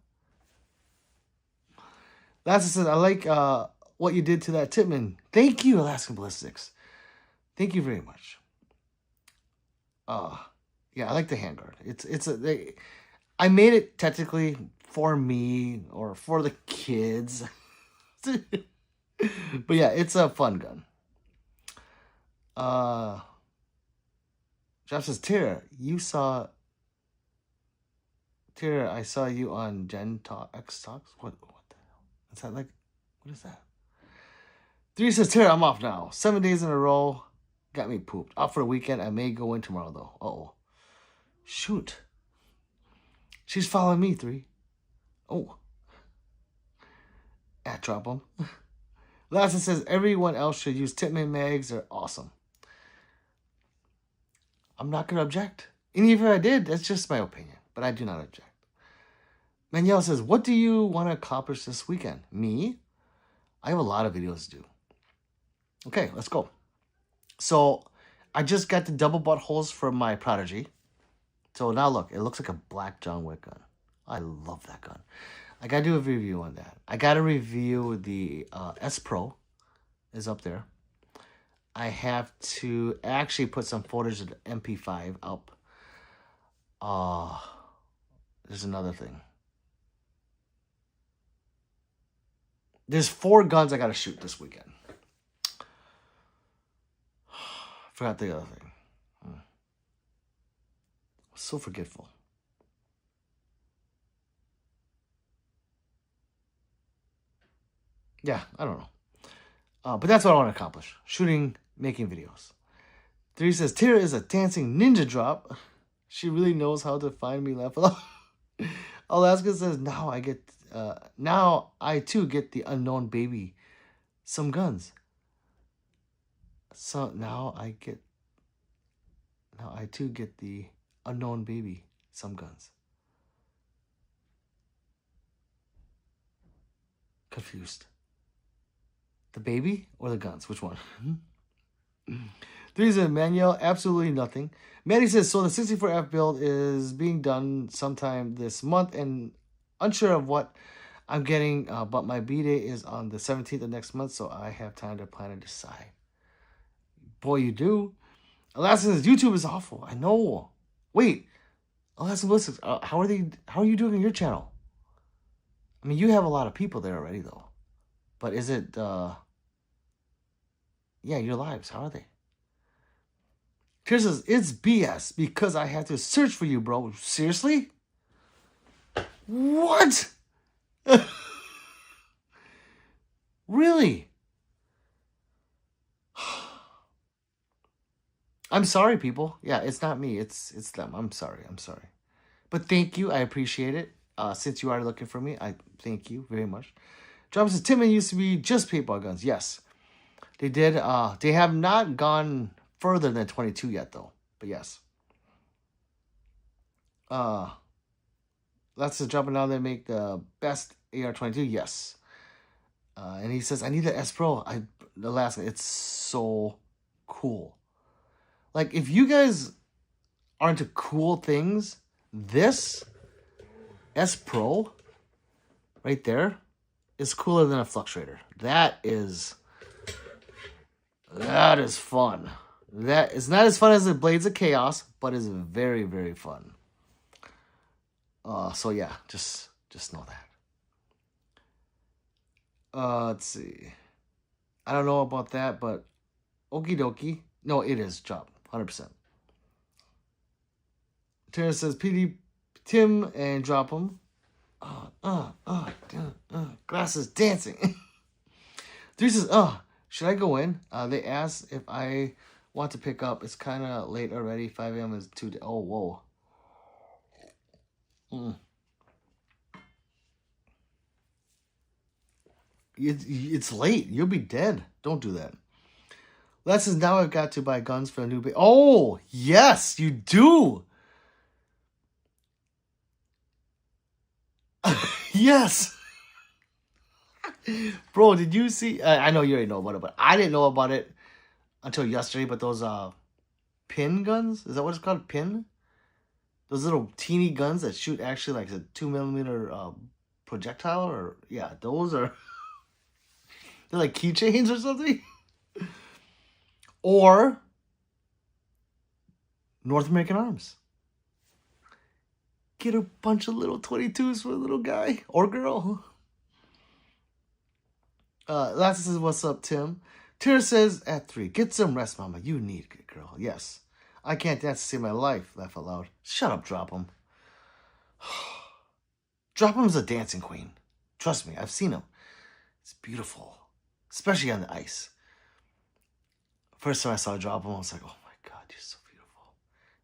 S1: Lassa says, I like what you did to that Tippmann. Thank you, Alaskan Ballistics. Thank you very much. Yeah, I like the handguard. I made it technically for me or for the kids. But yeah, it's a fun gun. Jeff says, Tara, I saw you on Gen Talk X Talks. What the hell? Is that like, what is that? 3 says, Tara, I'm off now. 7 days in a row. Got me pooped. Out for the weekend. I may go in tomorrow, though. Uh-oh. Shoot. She's following me, 3. Oh. Drop them. Lassa says, everyone else should use Tippmann mags. They're awesome. I'm not going to object. And even if I did, that's just my opinion. But I do not object. Manuel says, what do you want to accomplish this weekend? Me? I have a lot of videos to do. Okay, let's go. So, I just got the double butt holes for my Prodigy. So now look, it looks like a black John Wick gun. I love that gun. I gotta do a review on that. I gotta review the S Pro. Is up there. I have to actually put some footage of the MP5 up. There's another thing. There's 4 guns I gotta shoot this weekend. Forgot the other thing. So forgetful. Yeah, I don't know. But that's what I want to accomplish. Shooting, making videos. 3 says, Tira is a dancing ninja drop. She really knows how to find me, laugh a lot. Alaska says, now I too get the unknown baby some guns. So now I too get the unknown baby some guns. Confused. The baby or the guns? Which one? 3 says, Manuel, absolutely nothing. Maddie says, so the 64F build is being done sometime this month and unsure of what I'm getting, but my B-Day is on the 17th of next month, so I have time to plan and decide. Boy, you do. Alaska says, YouTube is awful. I know. Wait. Alaska listens. How are you doing on your channel? I mean, you have a lot of people there already, though. But is it, yeah, your lives, how are they? Chris says, it's BS because I had to search for you, bro. Seriously? What? Really? I'm sorry, people. Yeah, it's not me. It's them. I'm sorry. But thank you. I appreciate it. Since you are looking for me, I thank you very much. John says, Timon used to be just paintball guns. Yes. They did. They have not gone further than 22 yet, though. But yes. That's the jumping down. They make the best AR-22. Yes. And he says, I need the S Pro. The last one. It's so cool. Like, if you guys are into cool things, this S Pro right there is cooler than a Fluctuator. That is fun. That is not as fun as the Blades of Chaos, but is very, very fun. So yeah, just know that. Let's see. I don't know about that, but okie dokie. No, it is job, 100%. Terrence says, PD Tim and drop him. Glasses dancing. 3 says, should I go in? They asked if I want to pick up. It's kind of late already. 5 a.m. is too. Oh, whoa. It's late. You'll be dead. Don't do that. Les says, now I've got to buy guns for a new baby. Oh, yes, you do. Yes. Bro, did you see? I know you already know about it, but I didn't know about it until yesterday. But those pin guns, is that what it's called? Pin? Those little teeny guns that shoot actually like a 2mm projectile, or yeah, those are they're like keychains or something. Or North American Arms. Get a bunch of little 22s for a little guy or girl. Lassa says, what's up, Tim? Tira says, at 3, get some rest, mama. You need it, girl. Yes. I can't dance to save my life. Laugh out loud. Shut up, Drop 'em. Drop 'em's a dancing queen. Trust me, I've seen him. It's beautiful. Especially on the ice. First time I saw Drop 'em, I was like, oh my God, you're so beautiful.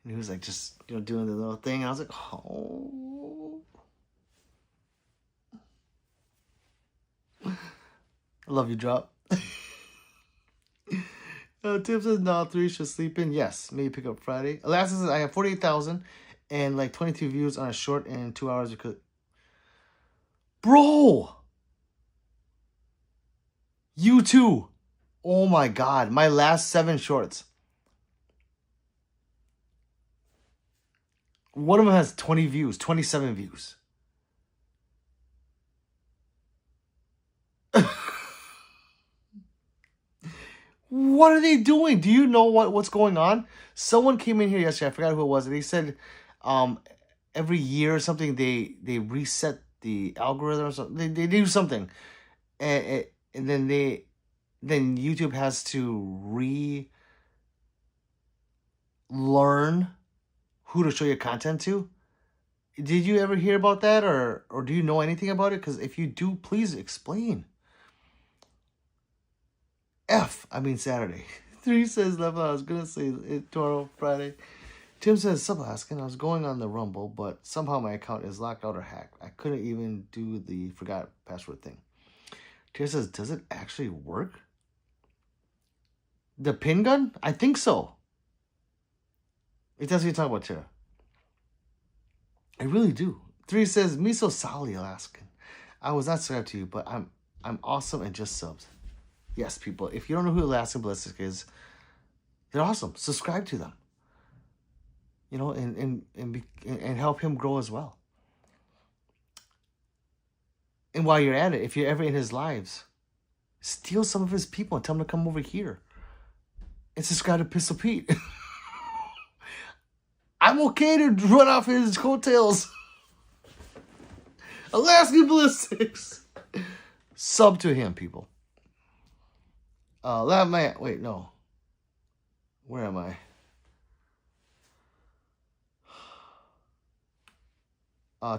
S1: And he was like, just, doing the little thing. And I was like, oh. I love you, Drop. Tim says, no, 3 should sleep in. Yes, maybe pick up Friday. Alaska says, I have 48,000 and like 22 views on a short in 2 hours. You could. Bro! You too. Oh my God. My last 7 shorts. One of them has 20 views, 27 views. What are they doing? Do you know what's going on? Someone came in here yesterday. I forgot who it was, and they said, every year or something they reset the algorithm or something. They do something, and then YouTube has to learn who to show your content to. Did you ever hear about that, or do you know anything about it? Because if you do, please explain. Saturday. 3 says, I was going to say it tomorrow, Friday. Tim says, sup, Askin. I was going on the Rumble, but somehow my account is locked out or hacked. I couldn't even do the forgot password thing. Tim says, does it actually work? The pin gun? I think so. It does what you talk about, Tara. I really do. 3 says, me so Sally, Alaskan. I was not subscribed to you, but I'm awesome and just subs. Yes, people, if you don't know who Alaskan Ballistic is, they're awesome. Subscribe to them. You know, and help him grow as well. And while you're at it, if you're ever in his lives, steal some of his people and tell him to come over here and subscribe to Pistol Pete. I'm okay to run off his coattails. Alaskan Ballistics. Sub to him, people. Wait, no. Where am I?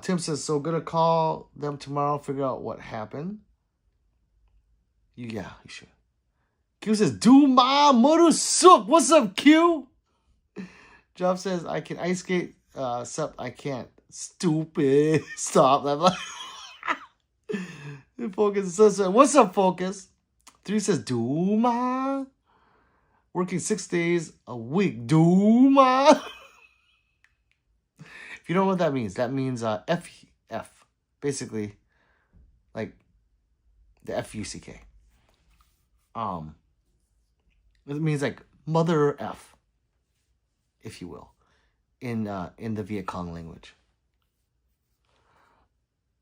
S1: Tim says, so gonna call them tomorrow, figure out what happened. Yeah, you should. Q says, do my mother suck. What's up, Q? Job says, I can ice skate, except I can't. Stupid. Stop. Focus says, what's up, Focus? 3 says, Duma. Working 6 days a week. Duma. If you don't know what that means F. Basically, like the F-U-C-K. It means like mother F, if you will, in the Viet Cong language.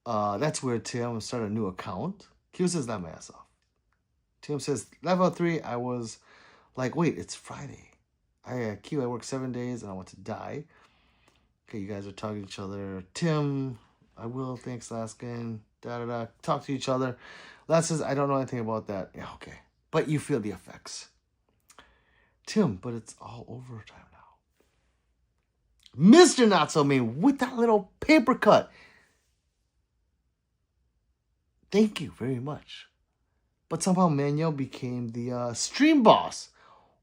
S1: That's weird, Tim. I'm gonna start a new account. Q says, not my ass off. Tim says, level 3, I was like, wait, it's Friday. I work 7 days and I want to die. Okay, you guys are talking to each other. Tim, I will, thanks, Laskin. Talk to each other. Last says, I don't know anything about that. Yeah, okay. But you feel the effects. Tim, but it's all overtime now. Mr. Not So Mean with that little paper cut. Thank you very much. But somehow Manuel became the stream boss.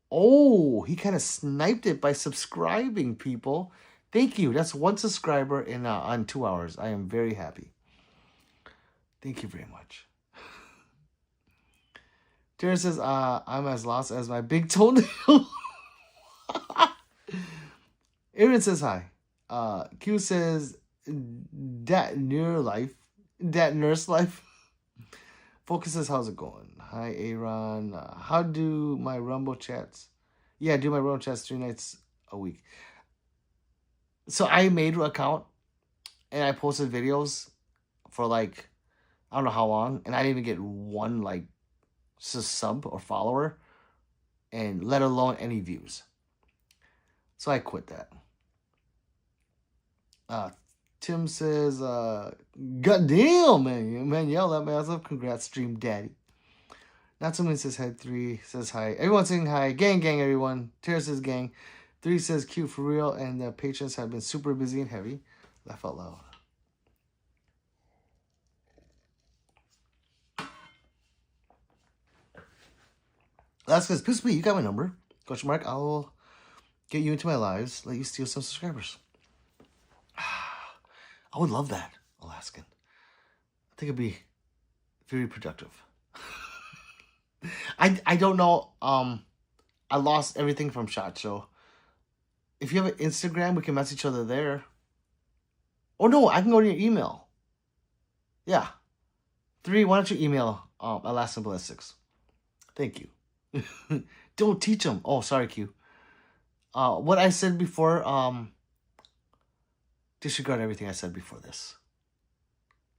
S1: Oh, he kind of sniped it by subscribing, people. Thank you. That's 1 subscriber in on 2 hours. I am very happy. Thank you very much. Tara says, I'm as lost as my big toenail. Aaron says hi. Q says, that nurse life. Focus says, how's it going? Hi, Aaron. How do my Rumble chats? Yeah, I do my Rumble chats 3 nights a week. So I made an account and I posted videos for like, I don't know how long. And I didn't even get one like sub or follower, and let alone any views. So I quit that. Tim says, goddamn, man, yell at me. Congrats, stream daddy. Not someone says hi. 3 says hi. Everyone saying hi. Gang, everyone. Tara says gang. 3 says cute for real, and the patrons have been super busy and heavy. Laugh out loud. That's because Pistol Pete, you got my number. Question mark. I'll get you into my lives. Let you steal some subscribers. I would love that, Alaskan. I think it'd be very productive. I don't know. I lost everything from SHOT Show. If you have an Instagram, we can message each other there. Oh no, I can go to your email. Yeah. 3, why don't you email Alaskan Ballistics? Thank you. Don't teach them. Oh, sorry, Q. What I said before, disregard everything I said before this.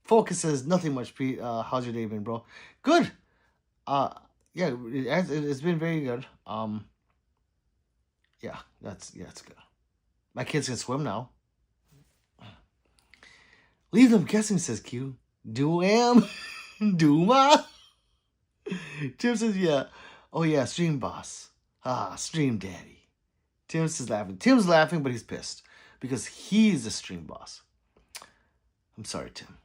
S1: Focus says nothing much. How's your day been, bro? Good. Yeah, it's been very good. Yeah, it's good. My kids can swim now. Leave them guessing, says Q. Do am, do ma. Tim says yeah. Oh yeah, stream boss. Stream daddy. Tim says laughing. Tim's laughing, but he's pissed because he's the stream boss. I'm sorry, Tim.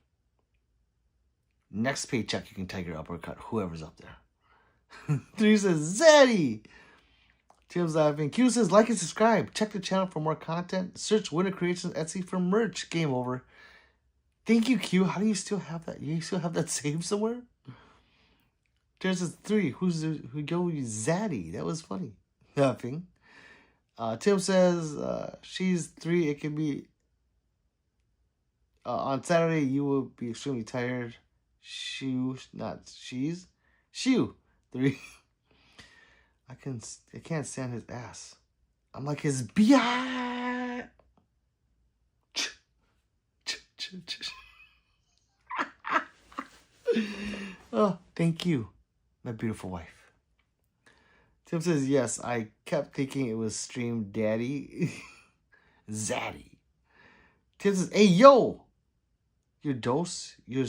S1: Next paycheck, you can take your uppercut, whoever's up there. 3 says, Zaddy! Tim's laughing. Q says, like and subscribe. Check the channel for more content. Search Winter Creations Etsy for merch. Game over. Thank you, Q. How do you still have that? You still have that saved somewhere? Tim says, 3. Who go? Zaddy. That was funny. Laughing. Tim says, she's 3. It can be... on Saturday, you will be extremely tired. Not she's. Shoo. 3. I can't stand his ass. I'm like his biatch. Oh, thank you, my beautiful wife. Tim says, yes, I kept thinking it was Stream Daddy. Zaddy. Tim says, hey, yo. Your dose, your,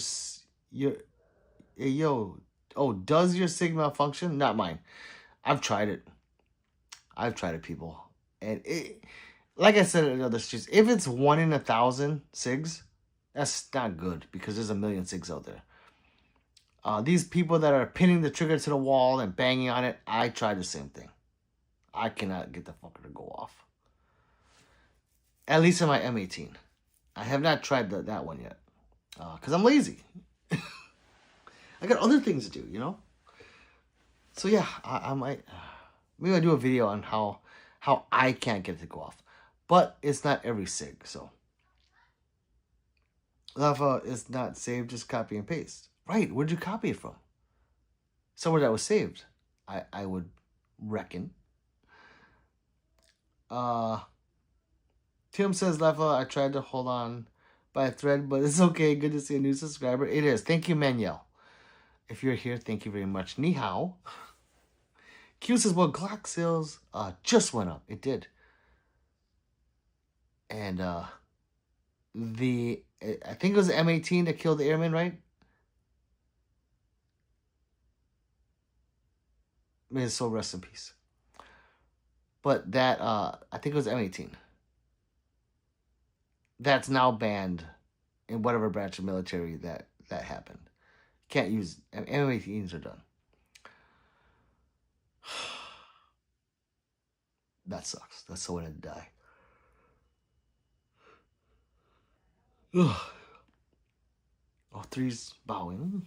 S1: hey, yo. Oh, does your Sigma function? Not mine. I've tried it. People. And it, like I said in other streets, if it's 1 in 1,000 SIGs, that's not good because there's a million SIGs out there. These people that are pinning the trigger to the wall and banging on it, I tried the same thing. I cannot get the fucker to go off. At least in my M18. I have not tried that one yet. Because I'm lazy. I got other things to do, you know? So yeah, I might... maybe I'll do a video on how I can't get it to go off. But it's not every SIG, so... Lava is not saved, just copy and paste. Right, where'd you copy it from? Somewhere that was saved, I would reckon. Tim says, Lava, I tried to hold on by a thread, but it's okay. Good to see a new subscriber. It is. Thank you, Manuel. If you're here, thank you very much. Ni hao. Q says, well, Glock sales just went up. It did. And I think it was the M18 that killed the airman, right? May his soul rest in peace. But that, I think it was M18. That's now banned in whatever branch of military that happened. Can't use, M18s are done. That sucks. That's the way to die. Ugh. Oh, 3's bowing.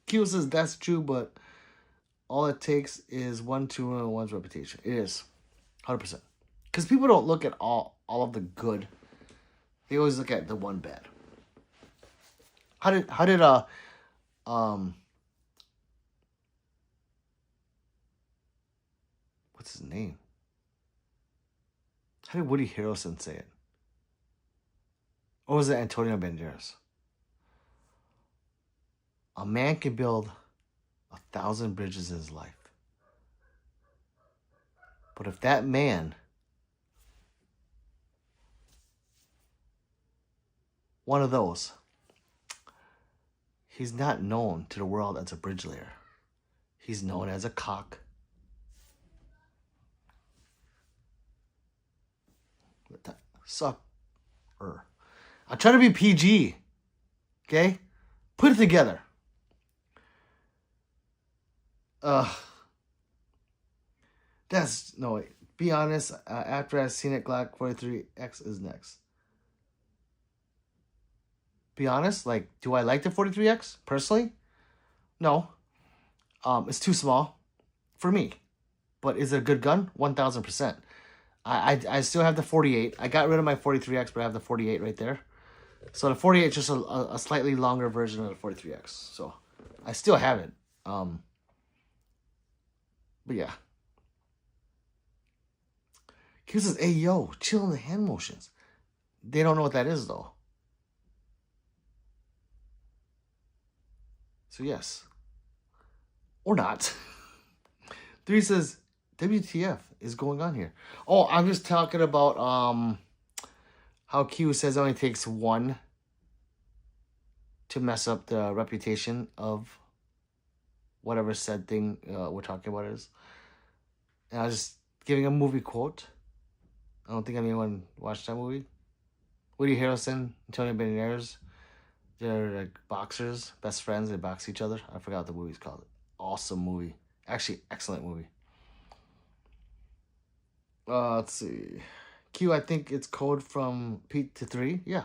S1: Q says that's true, but all it takes is 1, 2, and 1's reputation. It is 100%. Because people don't look at all of the good. They always look at the one bad. How did what's his name? How did Woody Harrelson say it? Or was it Antonio Banderas? A man can build 1,000 bridges in his life. But if that man, one of those, he's not known to the world as a bridge layer. He's known as a cock. Sucker. I'm trying to be PG. Okay? Put it together. That's, no, wait. Be honest, after I've seen it, Glock 43X is next. Be honest, like, do I like the 43X, personally? No. It's too small for me. But is it a good gun? 1,000%. I still have the 48. I got rid of my 43X, but I have the 48 right there. So the 48 is just a slightly longer version of the 43X. So I still have it. But yeah. Q says, hey, yo, chill in the hand motions. They don't know what that is, though. So yes. Or not. 3 says, WTF is going on here? Oh, I'm just talking about how Q says it only takes one to mess up the reputation of whatever said thing we're talking about is. And I was just giving a movie quote. I don't think anyone watched that movie. Woody Harrelson, Antonio Banderas, they're like boxers, best friends. They box each other. I forgot what the movie's called. Awesome movie. Actually, excellent movie. Let's see. Q, I think it's code from Pete to 3. Yeah.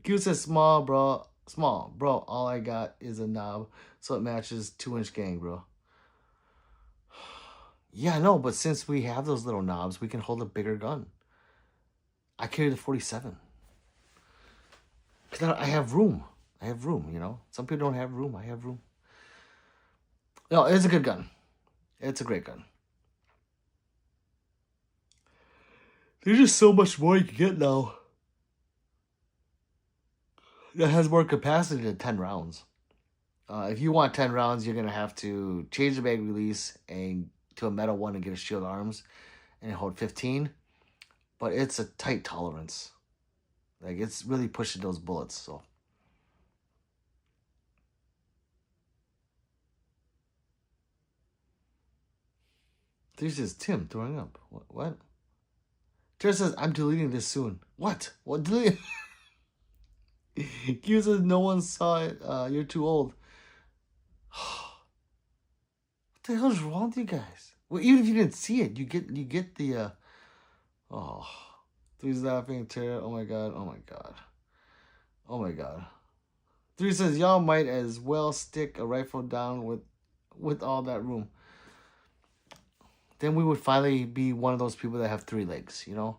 S1: Q says small, bro. Small, bro. All I got is a knob, so it matches 2-inch gang, bro. Yeah, no, but since we have those little knobs, we can hold a bigger gun. I carry the 47. Because I have room. I have room, you know. Some people don't have room. I have room. No, it's a good gun. It's a great gun. There's just so much more you can get now. That has more capacity than 10 rounds. If you want 10 rounds, you're going to have to change the mag release and to a metal one and get a shield arms and hold 15. But it's a tight tolerance. Like, it's really pushing those bullets, so. This is Tim throwing up. What? Tara says, I'm deleting this soon. What? What delete? Q says, no one saw it. You're too old. What the hell is wrong with you guys? Well, even if you didn't see it, you get the oh, Three's laughing. Tara, oh my god, oh my god, oh my god. 3 says, y'all might as well stick a rifle down with all that room. Then we would finally be one of those people that have 3 legs, you know?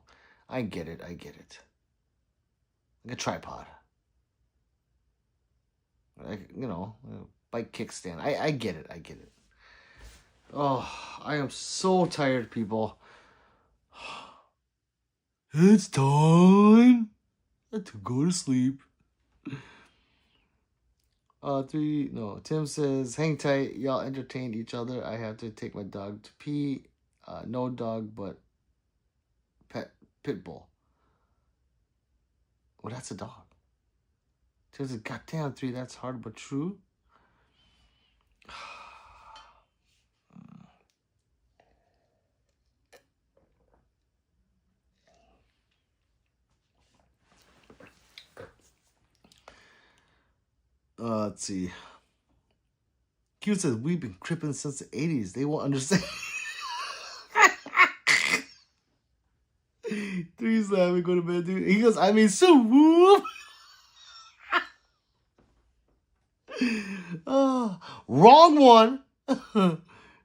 S1: I get it. Like a tripod. Like, you know, bike kickstand. I get it. Oh, I am so tired, people. It's time to go to sleep. Tim says, hang tight. Y'all entertain each other. I have to take my dog to pee. No dog, but pit bull. Well, that's a dog. Tim says, goddamn, 3, that's hard but true. Let's see. Q says, we've been cripping since the 80s. They won't understand. 3's laughing, go to bed, dude. He goes, I mean, so whoop. Oh, wrong one.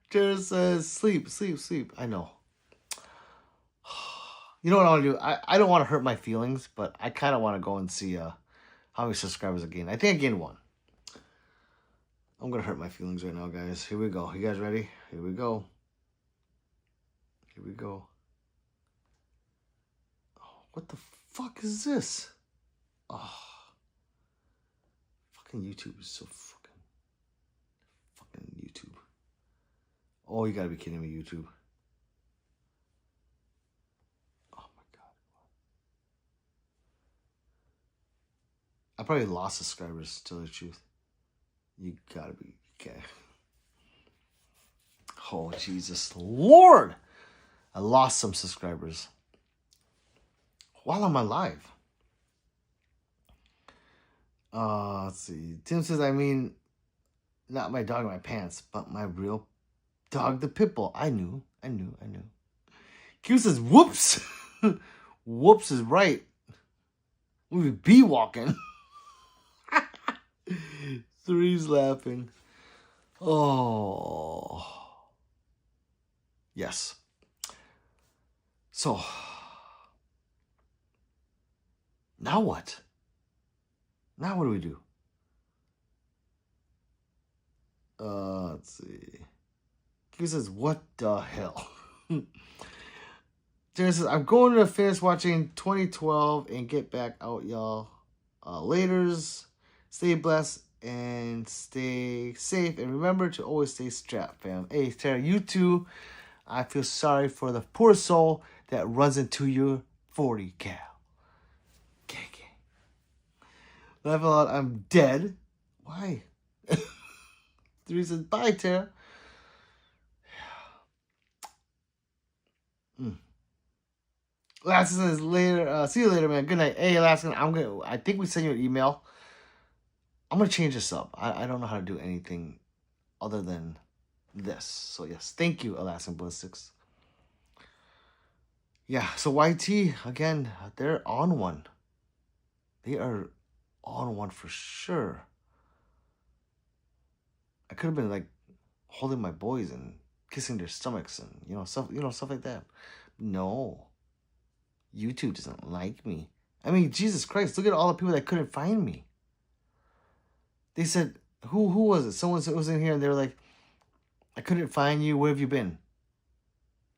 S1: Jared says, sleep. I know. You know what I want to do? I don't want to hurt my feelings, but I kind of want to go and see how many subscribers I gained. I think I gained 1. I'm going to hurt my feelings right now, guys. Here we go. You guys ready? Here we go. Oh, what the fuck is this? Oh. Fucking YouTube is so fucking YouTube. Oh, you gotta be kidding me, YouTube. Oh my god. I probably lost subscribers, to tell the truth. You gotta be okay. Oh, Jesus Lord! I lost some subscribers while I'm alive. Let's see. Tim says, I mean, not my dog in my pants, but my real dog, the pit bull. I knew. Q says, whoops. Whoops is right. We would be walking. 3's laughing. Oh. Yes. So, now what? Now what do we do? Let's see. Q says, what the hell? Jared says, I'm going to finish watching 2012 and get back out, y'all. Laters. Stay blessed and stay safe. And remember to always stay strapped, fam. Hey, Tara, you too. I feel sorry for the poor soul that runs into your 40 cal. Gang, gang. Laugh a lot. I'm dead. Why? The reason. Bye, Tara. Alaska says later. See you later, man. Good night. Hey, Alaska. I think we sent you an email. I'm gonna change this up. I don't know how to do anything other than this. So yes, thank you, Alaskan Ballistics. Yeah. So YT again, they're on one. They are on one for sure. I could have been like holding my boys and kissing their stomachs and stuff like that. No. YouTube doesn't like me. I mean, Jesus Christ, look at all the people that couldn't find me. They said, who was it? Someone was in here and they were like, I couldn't find you. Where have you been?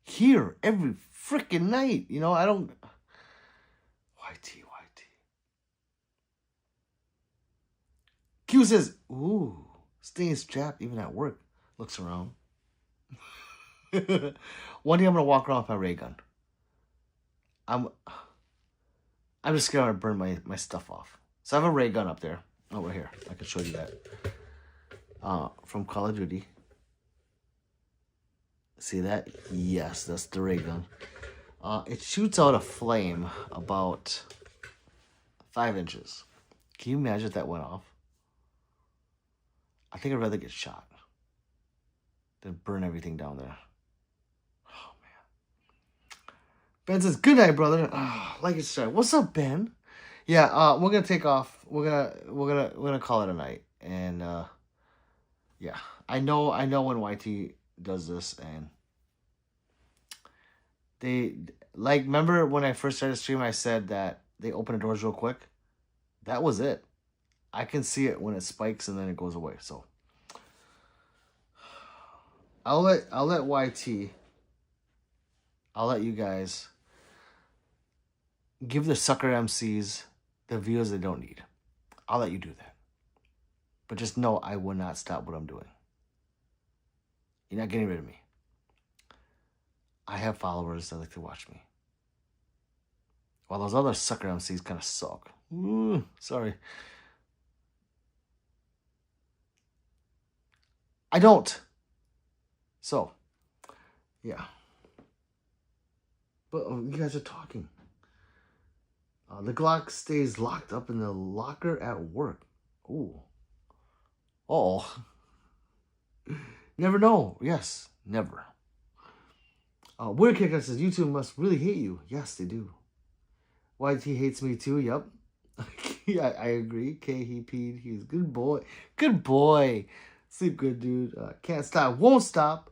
S1: Here, every freaking night. I don't... YT. Q says, ooh, staying strapped even at work. Looks around. One day I'm going to walk around with my ray gun. I'm just going to burn my stuff off. So I have a ray gun up there. Over here. I can show you that. From Call of Duty. See that? Yes, that's the ray gun. It shoots out a flame about 5 inches. Can you imagine if that went off? I think I'd rather get shot than burn everything down there. Oh, man. Ben says, good night, brother. Like it's said. What's up, Ben? Yeah, we're gonna take off. We're gonna call it a night. And yeah, I know when YT does this, and they remember when I first started streaming, I said that they open the doors real quick. That was it. I can see it when it spikes and then it goes away. So I'll let YT. I'll let you guys give the sucker MCs the views they don't need. I'll let you do that. But just know I will not stop what I'm doing. You're not getting rid of me. I have followers that like to watch me. While those other sucker MCs kind of suck. Ooh, sorry. I don't. So, yeah. But you guys are talking. The Glock stays locked up in the locker at work. Ooh. Oh. Never know. Yes, never. Weird Kicker says, YouTube must really hate you. Yes, they do. YT hates me too. Yep. Yeah, I agree. He peed. He's good boy. Good boy. Sleep good, dude. Can't stop. Won't stop.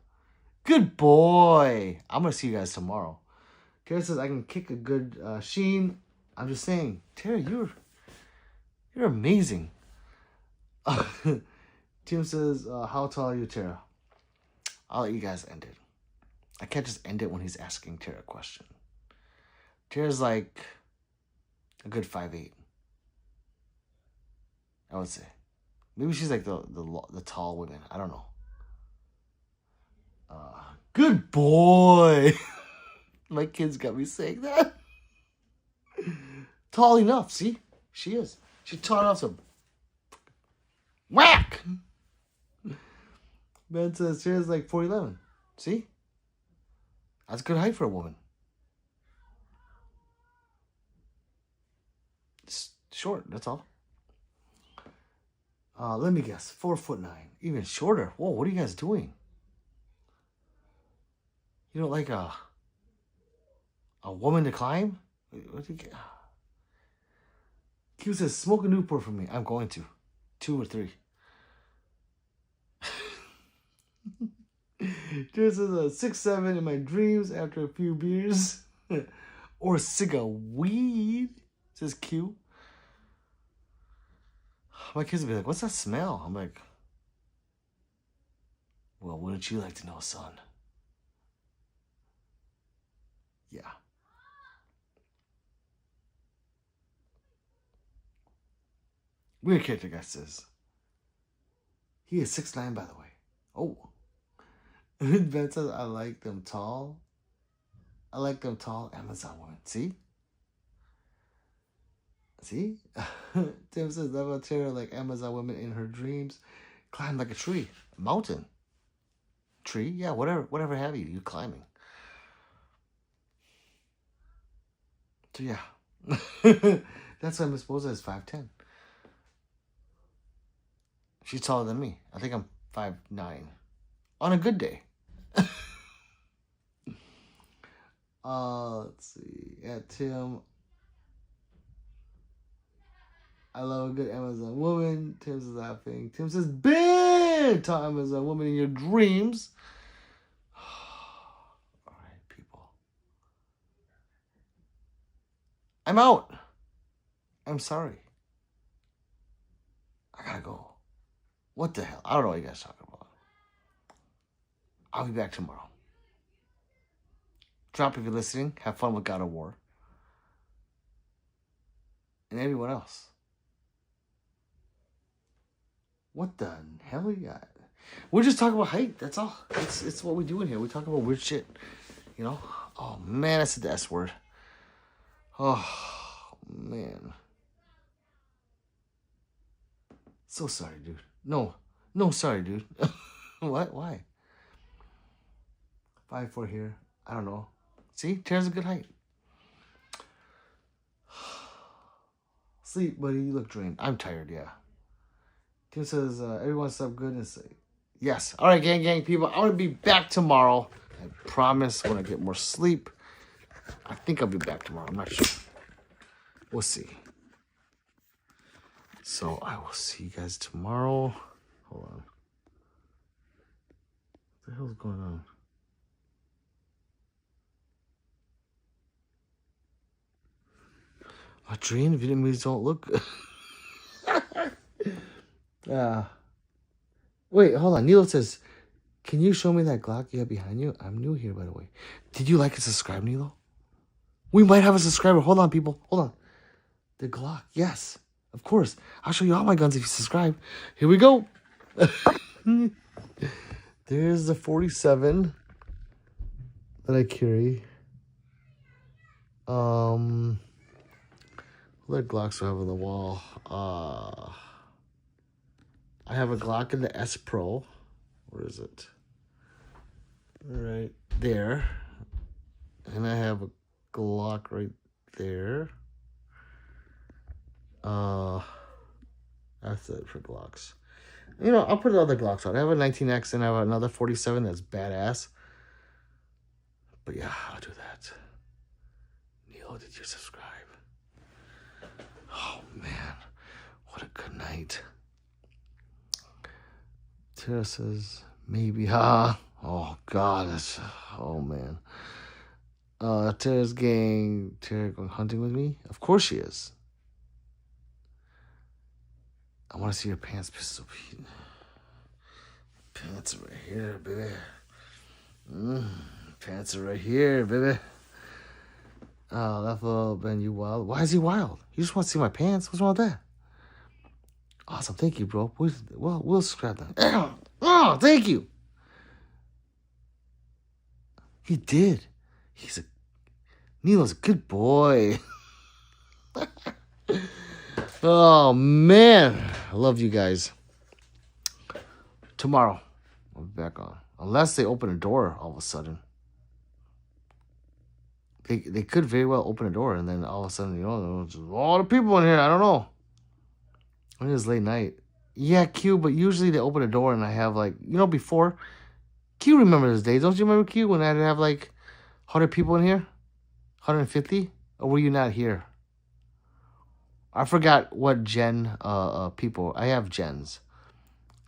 S1: Good boy. I'm going to see you guys tomorrow. Tara says, I can kick a good sheen. I'm just saying, Tara, you're amazing. Tim says, how tall are you, Tara? I'll let you guys end it. I can't just end it when he's asking Tara a question. Tara's like a good 5'8". I would say. Maybe she's like the tall women. I don't know. Good boy. My kids got me saying that. Tall enough. See? She is. She's tall enough to whack. Ben says Tara's like 4'11". See? That's good height for a woman. It's short, that's all. Let me guess. 4'9". Even shorter. Whoa, what are you guys doing? You don't like a woman to climb? What do you get? Q says, smoke a Newport for me. I'm going to. 2 or 3. This is a 6'7" in my dreams after a few beers. Or cigar weed, says Q. My kids will be like, what's that smell? I'm like, well, wouldn't you like to know, son? Yeah. Weird character guy says, He is 6'9", by the way. Oh. Ben says, I like them tall. I like them tall Amazon women. See? See? Tim says, never terror like Amazon women in her dreams. Climb like a tree. A mountain. Tree? Yeah, whatever have you. You're climbing. So yeah. That's why Miss Boza is 5'10". She's taller than me. I think I'm 5'9". On a good day. Let's see. Yeah, Tim. I love a good Amazon woman. Tim says laughing. Tim says, big tall Amazon woman in your dreams. All right, people. I'm out. I'm sorry. I gotta go. What the hell? I don't know what you guys are talking about. I'll be back tomorrow. Drop if you're listening. Have fun with God of War. And everyone else. What the hell you got? We're just talking about height. That's all. It's what we do in here. We talk about weird shit. You know? Oh, man, I said the S word. Oh, man. So sorry, dude. No, sorry, dude. What? Why? 5'4" here. I don't know. See? Tara's a good height. Sleep, buddy. You look drained. I'm tired, yeah. Tim says, everyone slept good and say, yes. All right, gang, people. I'm going to be back tomorrow. I promise when I get more sleep. I think I'll be back tomorrow. I'm not sure. We'll see. So I will see you guys tomorrow. Hold on. What the hell's going on? Adrian, Vietnamese don't look good. Wait, hold on. Nilo says, can you show me that Glock you have behind you? I'm new here, by the way. Did you like and subscribe, Nilo? We might have a subscriber. Hold on, people. Hold on. The Glock. Yes, of course. I'll show you all my guns if you subscribe. Here we go. There's the 47 that I carry. What Glocks do I have on the wall? I have a Glock in the S Pro. Where is it? Right there. And I have a Glock right there. That's it for Glocks. You know, I'll put the other Glocks on. I have a 19X and I have another 47 that's badass. But yeah, I'll do that. Neil, did you subscribe? Oh, man. What a good night. Tara says, maybe, huh? Oh, God. Oh, man. Tara's gang. Tara going hunting with me? Of course she is. I want to see your pants, Pistol Pete. Pants are right here, baby. Pants are right here, baby. Oh, that little Ben, you wild. Why is he wild? You just want to see my pants? What's wrong with that? Awesome. Thank you, bro. We'll subscribe then. Oh, thank you. He did. Nilo's a good boy. Oh, man. I love you guys. Tomorrow, I'll be back on. Unless they open a door all of a sudden. They could very well open a door and then all of a sudden, you know, there's a lot of people in here. I don't know. When it is late night. Yeah, Q, but usually they open a door and I have like, you know, before. Q remembers those days. Don't you remember, Q, when I had to have like 100 people in here? 150? Or were you not here? I forgot what gen people. I have gens.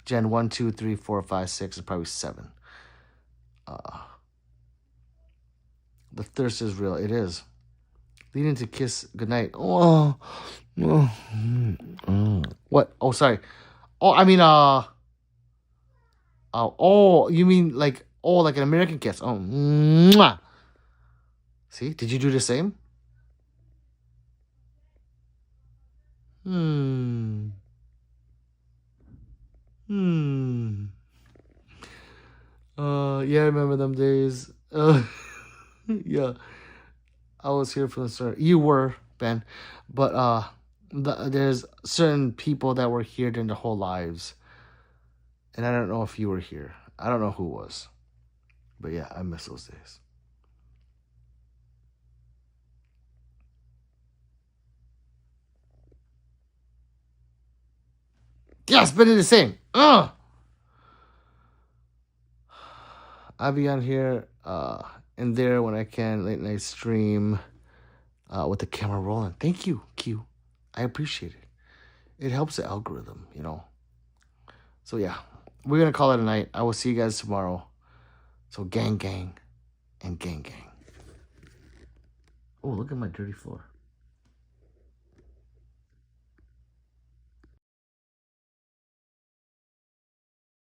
S1: Gen 1, 2, 3, 4, 5, 6 is probably 7. The thirst is real. It is. Leading to kiss goodnight. Oh. What? Oh, sorry. Oh, I mean, oh, you mean like, like an American kiss. Oh, mwah. See? Did you do the same? Yeah, I remember them days. Yeah, I was here from the start. You were, Ben, but there's certain people that were here during their whole lives, and I don't know if you were here. I don't know who was, but yeah, I miss those days. Yeah, it's been the same. I'll be on here and there when I can, late night stream with the camera rolling. Thank you, Q. I appreciate it. It helps the algorithm, you know. So yeah, we're gonna call it a night. I will see you guys tomorrow. So gang, gang, and gang, gang. Oh, look at my dirty floor.